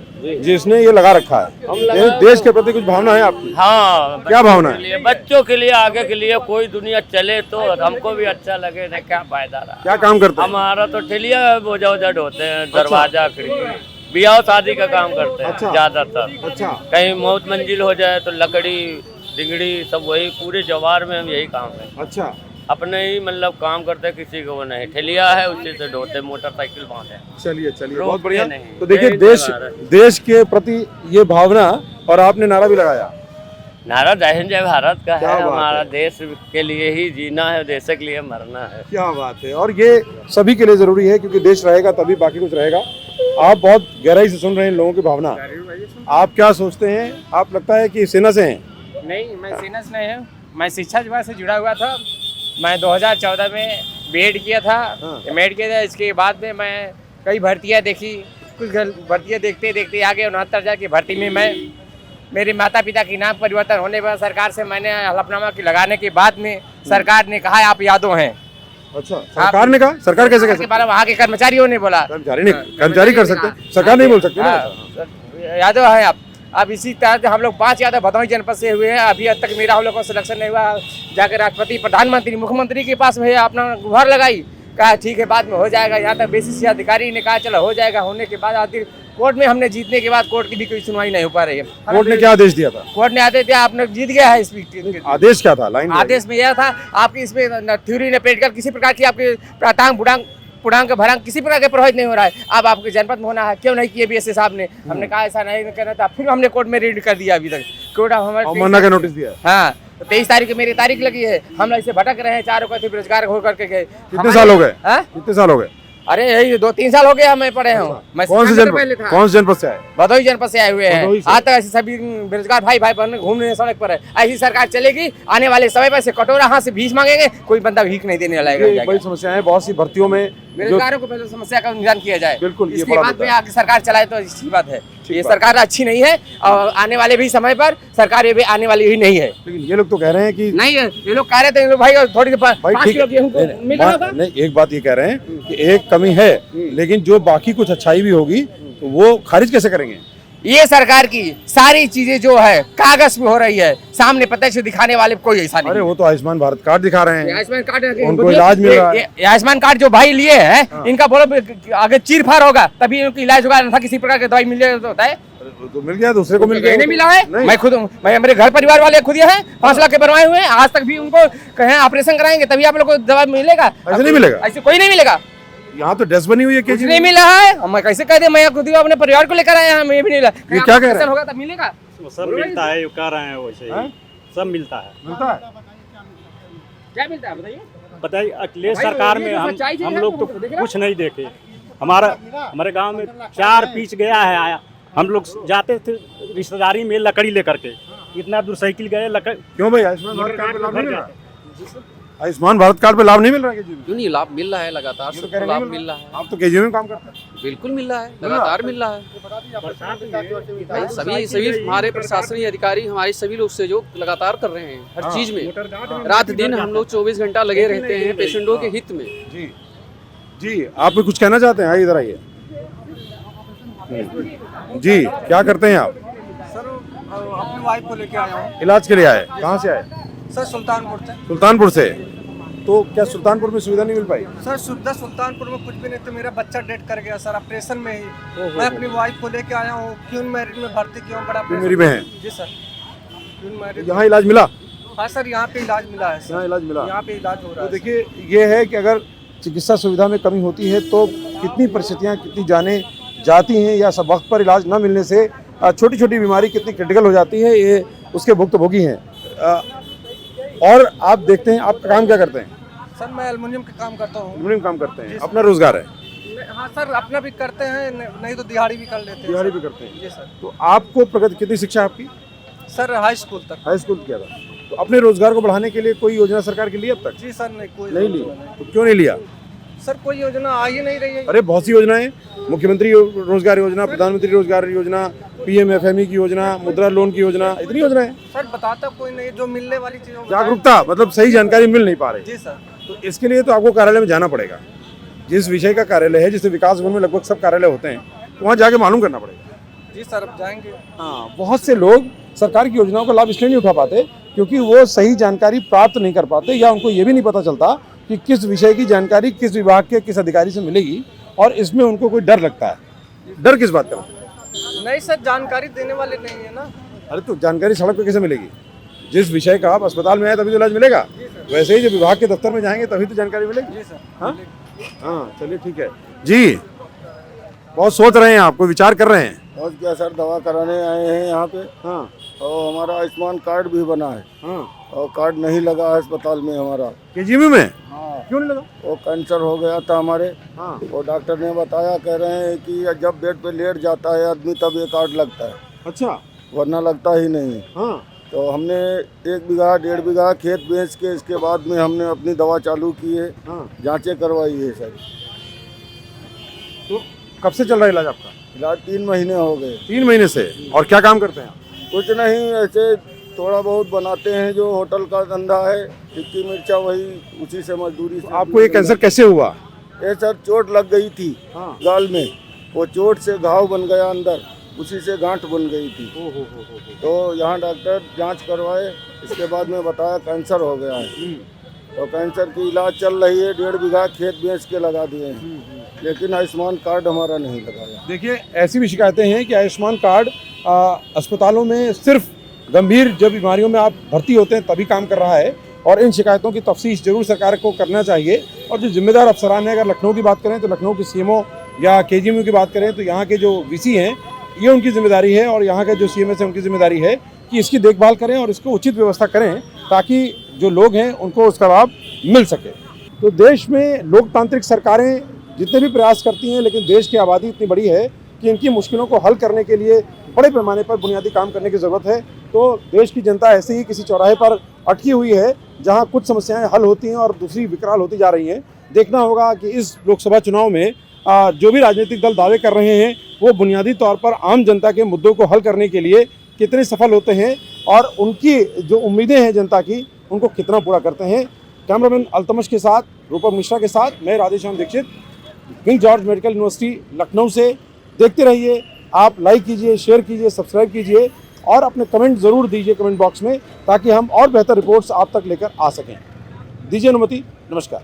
जिसने ये लगा रखा है। देश के प्रति कुछ भावना है आपकी?
हाँ,
क्या भावना है?
बच्चों के लिए, आगे के लिए कोई दुनिया चले तो हमको भी अच्छा लगे ना, क्या फायदा रहा।
क्या काम करते हैं?
हमारा तो ठेलिया बोझा वोझा ढोते हैं, दरवाजा खिड़की, ब्याह शादी का काम करते हैं ज्यादातर। कहीं मौत मंजिल हो जाए तो लकड़ी डिंगड़ी सब वही, पूरे जवार में हम यही काम है।
अच्छा,
अपने ही मतलब काम करते, किसी को वो नहीं, ठेलिया है उसी से ढोते, मोटरसाइकिल बांधे।
चलिए बहुत बढ़िया। तो देखिए देश के प्रति ये भावना, और आपने नारा भी लगाया।
नारा जय भारत का है, हमारा देश के लिए ही जीना है, देश के लिए मरना है।
क्या बात है। और ये सभी के लिए जरूरी है, क्योंकि देश रहेगा तभी बाकी कुछ रहेगा। आप बहुत गहराई से सुन रहे हैं लोगों की भावना। आप क्या सोचते हैं? आप लगता है कि सेना से हैं?
नहीं, मैं सेना से नहीं हूँ, मैं शिक्षा विभाग से जुड़ा हुआ था। मैं 2014 में बीएड किया था, एमएड किया था। इसके बाद में मैं कई भर्तियां देखी, कुछ भर्तियां देखते देखते आगे 69,000 की भर्ती में मैं, मेरे माता पिता की नाम परिवर्तन होने पर सरकार से मैंने हलफनामा की लगाने के बाद में सरकार ने कहा आप यादव हैं।
अच्छा, सरकार ने कहा? सरकार कैसे कह सकती है?
वहाँ के कर्मचारियों ने बोला।
कर्मचारी कर सकते, सरकार नहीं बोल सकती।
यादव है आप। अब इसी तरह हम लोग 5 यादव भदोही जनपद से हुए हैं। अभी तक मेरा हम लोग को सिलेक्शन नहीं हुआ। जाकर राष्ट्रपति, प्रधानमंत्री, मुख्यमंत्री के पास भैया अपना गुहार लगाई, कहा ठीक है बाद में हो जाएगा। यहाँ तक बेसिस अधिकारी ने कहा चलो हो जाएगा। होने के बाद आखिर कोर्ट में हमने जीतने के बाद कोर्ट की भी कोई सुनवाई नहीं हो पा रही है।
कोर्ट ने क्या आदेश दिया था?
कोर्ट ने आदेश दिया, आपने जीत गया है। इस
आदेश क्या था? लाइन
आदेश में यह था आपकी इसमें थ्योरी ने पेट कर किसी प्रकार की आपके प्रातांग पुड़ांग भरांग किसी प्रकार के प्रभावित नहीं हो रहा है। अब आपके जनपद में होना है, क्यों नहीं किए बीएसए साहब ने? हमने कहा ऐसा नहीं करना था। फिर हमने कोर्ट में रीड कर दिया, अभी तक कोर्ट
हमारे का नोटिस दिया।
हाँ, 23 तारीख को मेरी तारीख लगी है। हम लोग इसे भटक रहे हैं, चारों को बेरोजगार हो करके गए।
कितने साल हो गए? कितने साल हो गए?
अरे यही 2-3 साल हो गया हमें पढ़े हूँ। मैं
कौन से जनपद से आए?
भदोही जनपद से आए हुए हैं। आज तक ऐसे सभी बेरोजगार भाई बहन घूम रहे हैं सड़क पर है। ऐसी सरकार चलेगी, आने वाले समय पर से कटोरा हाथ से भीख मांगेंगे, कोई बंदा भीख नहीं देने लगेगा।
बड़ी समस्या है, बहुत सी भर्तियों में
बेरोजगारों को पहले समस्या का निदान किया जाए।
बिल्कुल,
इसके बाद में आगे सरकार चलाए तो अच्छी बात है। ये सरकार अच्छी नहीं है और आने वाले भी समय पर सरकार ये भी आने वाली ही नहीं है।
लेकिन ये लोग तो कह रहे हैं कि
नहीं है, ये लोग कह रहे थे भाई थोड़ी
नहीं, एक बात ये कह रहे हैं कि एक कमी है, लेकिन जो बाकी कुछ अच्छाई भी होगी तो वो खारिज कैसे करेंगे?
ये सरकार की सारी चीजें जो है कागज में हो रही है, सामने प्रत्यक्ष दिखाने वाले कोई ऐसा नहीं।
अरे वो तो आयुष्मान भारत कार्ड दिखा रहे हैं,
आयुष्मान कार्ड
उनको इलाज मिल रहा है।
आयुष्मान कार्ड जो भाई लिए हैं इनका बोलो आगे चीर फाड़ होगा तभी उनको इलाज होगा, था किसी प्रकार की दवाई मिल जाए तो होता है।
तो मिल गया, दूसरे को मिल गया।
नहीं मिला है। मैं मेरे घर परिवार वाले खुद ये हैं 5 लाख के बनवाए हुए हैं। आज तक भी उनको कहें ऑपरेशन कराएंगे तभी आप लोग को दवा मिलेगा,
ऐसे नहीं मिलेगा।
ऐसे कोई नहीं मिलेगा।
यहाँ तो ड्रेस बनी हुई है, केजी
नहीं मिला है। मैं कैसे कह दे, मैं खुद ही अपने परिवार को लेकर आया, मैं भी नहीं मिला।
क्या कह रहे हैं?
होगा तब मिलेगा,
सब मिलता है, कह रहे हैं वैसे ही सब मिलता है।
क्या मिलता है बताइए?
बताइए, अखिलेश सरकार में हम लोग तो कुछ नहीं देखे। हमारे गांव में 4 पीच गया है। आया हम लोग जाते थे रिश्तेदारी में लकड़ी लेकर के, इतना दूर साइकिल गए लकड़ी।
क्यों भाई आयुष्मान भारत कार्ड पे लाभ नहीं मिल रहा? आयुष्मान भारत कार्ड पे लाभ नहीं मिल रहा है? क्यों
नहीं, लाभ मिल रहा है लगातार, सबको लाभ मिल रहा है।
आप तो केजीएम में काम करते हैं।
बिल्कुल मिल रहा है, लगातार मिल रहा है। सभी हमारे प्रशासनिक अधिकारी हमारे सभी लोग सहयोग लगातार कर रहे हैं हर चीज में। रात दिन हम लोग 24 घंटा लगे रहते हैं पेशेंटों के हित में।
जी आप भी कुछ कहना चाहते हैं? आइए इधर आइए। जी क्या करते हैं आप?
सर अपनी वाइफ को लेके आया हूँ।
इलाज के लिए आए? कहाँ से आए?
सर सुल्तानपुर से।
सुल्तानपुर से। तो क्या सुल्तानपुर में सुविधा नहीं मिल पाई?
सर सुविधा सुल्तानपुर में कुछ भी नहीं, तो मेरा बच्चा डेथ कर गया सर ऑपरेशन में ही। मैं अपनी वाइफ को लेके आया हूँ, क्यून मैरिज में भर्ती किया हूँ। बड़ा
मेरी में है?
जी सर क्यून मैरिज।
यहाँ इलाज मिला?
हाँ सर यहाँ पे इलाज मिला है।
यहाँ इलाज मिला?
यहाँ पे इलाज हो रहा है।
तो देखिए ये है कि अगर चिकित्सा सुविधा में कमी होती है तो कितनी परिस्थितियाँ, कितनी जानें जाती हैं, या सब वक्त पर इलाज न मिलने से छोटी छोटी बीमारी कितनी क्रिटिकल हो जाती है, ये उसके भुक्तभोगी हैं। और आप देखते हैं, आप काम क्या करते हैं?
सर मैं एल्युमिनियम का काम करता हूँ।
एल्युमिनियम काम करते हैं, अपना रोजगार है?
हाँ सर अपना भी करते हैं, नहीं तो दिहाड़ी भी कर लेते हैं।
दिहाड़ी भी करते हैं?
जी सर।
तो आपको प्रगति, कितनी शिक्षा है आपकी?
सर हाई स्कूल तक।
हाई स्कूल किया था। तो अपने रोजगार को बढ़ाने के लिए कोई योजना सरकार की ली अब तक?
जी सर नहीं, कोई
नहीं ली। तो क्यों नहीं लिया?
सर कोई योजना आ ही नहीं रही है।
अरे बहुत सी योजनाएं, मुख्यमंत्री रोजगार योजना, प्रधानमंत्री रोजगार योजना, PMFME की योजना, मुद्रा लोन की योजना, इतनी योजनाएं।
सर बताता कोई नहीं, जो मिलने वाली चीजों।
जागरूकता मतलब सही जानकारी मिल नहीं पा रही।
जी सर।
तो इसके लिए तो आपको कार्यालय में जाना पड़ेगा। जिस विषय का कार्यालय है, जैसे विकास भवन में लगभग सब कार्यालय होते हैं, तो वहाँ जाके मालूम करना पड़ेगा।
जी सर अब जाएंगे।
हाँ, बहुत से लोग सरकार की योजनाओं का लाभ इसलिए नहीं उठा पाते क्योंकि वो सही जानकारी प्राप्त नहीं कर पाते, या उनको ये भी नहीं पता चलता कि किस विषय की जानकारी किस विभाग के किस अधिकारी से मिलेगी, और इसमें उनको कोई डर लगता है। डर किस बात का?
नहीं सर जानकारी देने वाले नहीं है ना।
अरे तो जानकारी सड़क पे कैसे मिलेगी? जिस विषय का आप अस्पताल में आए तभी तो इलाज मिलेगा, वैसे ही जब विभाग के दफ्तर में जाएंगे तभी तो जानकारी मिलेगी।
जी सर।
हाँ हाँ चलिए ठीक है जी। बहुत सोच रहे हैं आप, कोई विचार कर रहे हैं?
और क्या सर, दवा कराने आए हैं यहाँ पे।
हाँ।
और हमारा आयुष्मान कार्ड भी बना है।
हाँ।
और कार्ड नहीं लगा है अस्पताल में हमारा।
KGB में?
हाँ।
क्यों नहीं लगा?
वो कैंसर हो गया था हमारे।
हाँ।
वो डॉक्टर ने बताया, कह रहे हैं कि जब बेड पे लेट जाता है आदमी तब ये कार्ड लगता है।
अच्छा।
वरना लगता ही नहीं।
हाँ।
तो हमने 1 बीघा 1.5 बीघा खेत बेच के इसके बाद में हमने अपनी दवा चालू की है।
हाँ।
जांचें करवाई है सर।
तो कब से चल रहा है इलाज आपका?
इलाज 3 महीने हो गए।
3 महीने से? और क्या काम करते हैं आप?
कुछ नहीं, ऐसे थोड़ा बहुत बनाते हैं, जो होटल का धंधा है, टिक्की मिर्चा, वही उसी से मजदूरी से।
आपको ये कैंसर कैसे हुआ?
ये सर चोट लग गई थी।
हाँ।
गाल में, वो चोट से घाव बन गया अंदर, उसी से गांठ बन गई थी। तो यहाँ डॉक्टर जांच करवाए, इसके बाद में बताया कैंसर हो गया है। तो कैंसर की इलाज चल रही है, 1.5 बीघा खेत बेच के लगा दिए हैं, लेकिन आयुष्मान कार्ड हमारा नहीं लगाया।
देखिए ऐसी भी शिकायतें हैं कि आयुष्मान कार्ड अस्पतालों में सिर्फ गंभीर जब बीमारियों में आप भर्ती होते हैं तभी काम कर रहा है, और इन शिकायतों की तफ्तीश जरूर सरकार को करना चाहिए। और जो जिम्मेदार अफसरान हैं, अगर लखनऊ की बात करें तो लखनऊ की CMO या KGMU की बात करें तो यहाँ के जो VC हैं, ये उनकी जिम्मेदारी है, और यहाँ के जो CMS हैं उनकी जिम्मेदारी है कि इसकी देखभाल करें और इसको उचित व्यवस्था करें ताकि जो लोग हैं उनको उसका लाभ मिल सके। तो देश में लोकतांत्रिक सरकारें जितने भी प्रयास करती हैं, लेकिन देश की आबादी इतनी बड़ी है कि इनकी मुश्किलों को हल करने के लिए बड़े पैमाने पर बुनियादी काम करने की ज़रूरत है। तो देश की जनता ऐसे ही किसी चौराहे पर अटकी हुई है जहां कुछ समस्याएं हल होती हैं और दूसरी विकराल होती जा रही हैं। देखना होगा कि इस लोकसभा चुनाव में जो भी राजनीतिक दल दावे कर रहे हैं वो बुनियादी तौर पर आम जनता के मुद्दों को हल करने के लिए कितने सफल होते हैं, और उनकी जो उम्मीदें हैं जनता की उनको कितना पूरा करते हैं। कैमरामैन अल्तमश के साथ, रूपक मिश्रा के साथ मैं Radheshyam Dikshit, King George medical university Lucknow से। देखते रहिए, आप लाइक कीजिए, शेयर कीजिए, सब्सक्राइब कीजिए और अपने कमेंट ज़रूर दीजिए कमेंट बॉक्स में, ताकि हम और बेहतर रिपोर्ट्स आप तक लेकर आ सकें। दीजिए अनुमति, नमस्कार।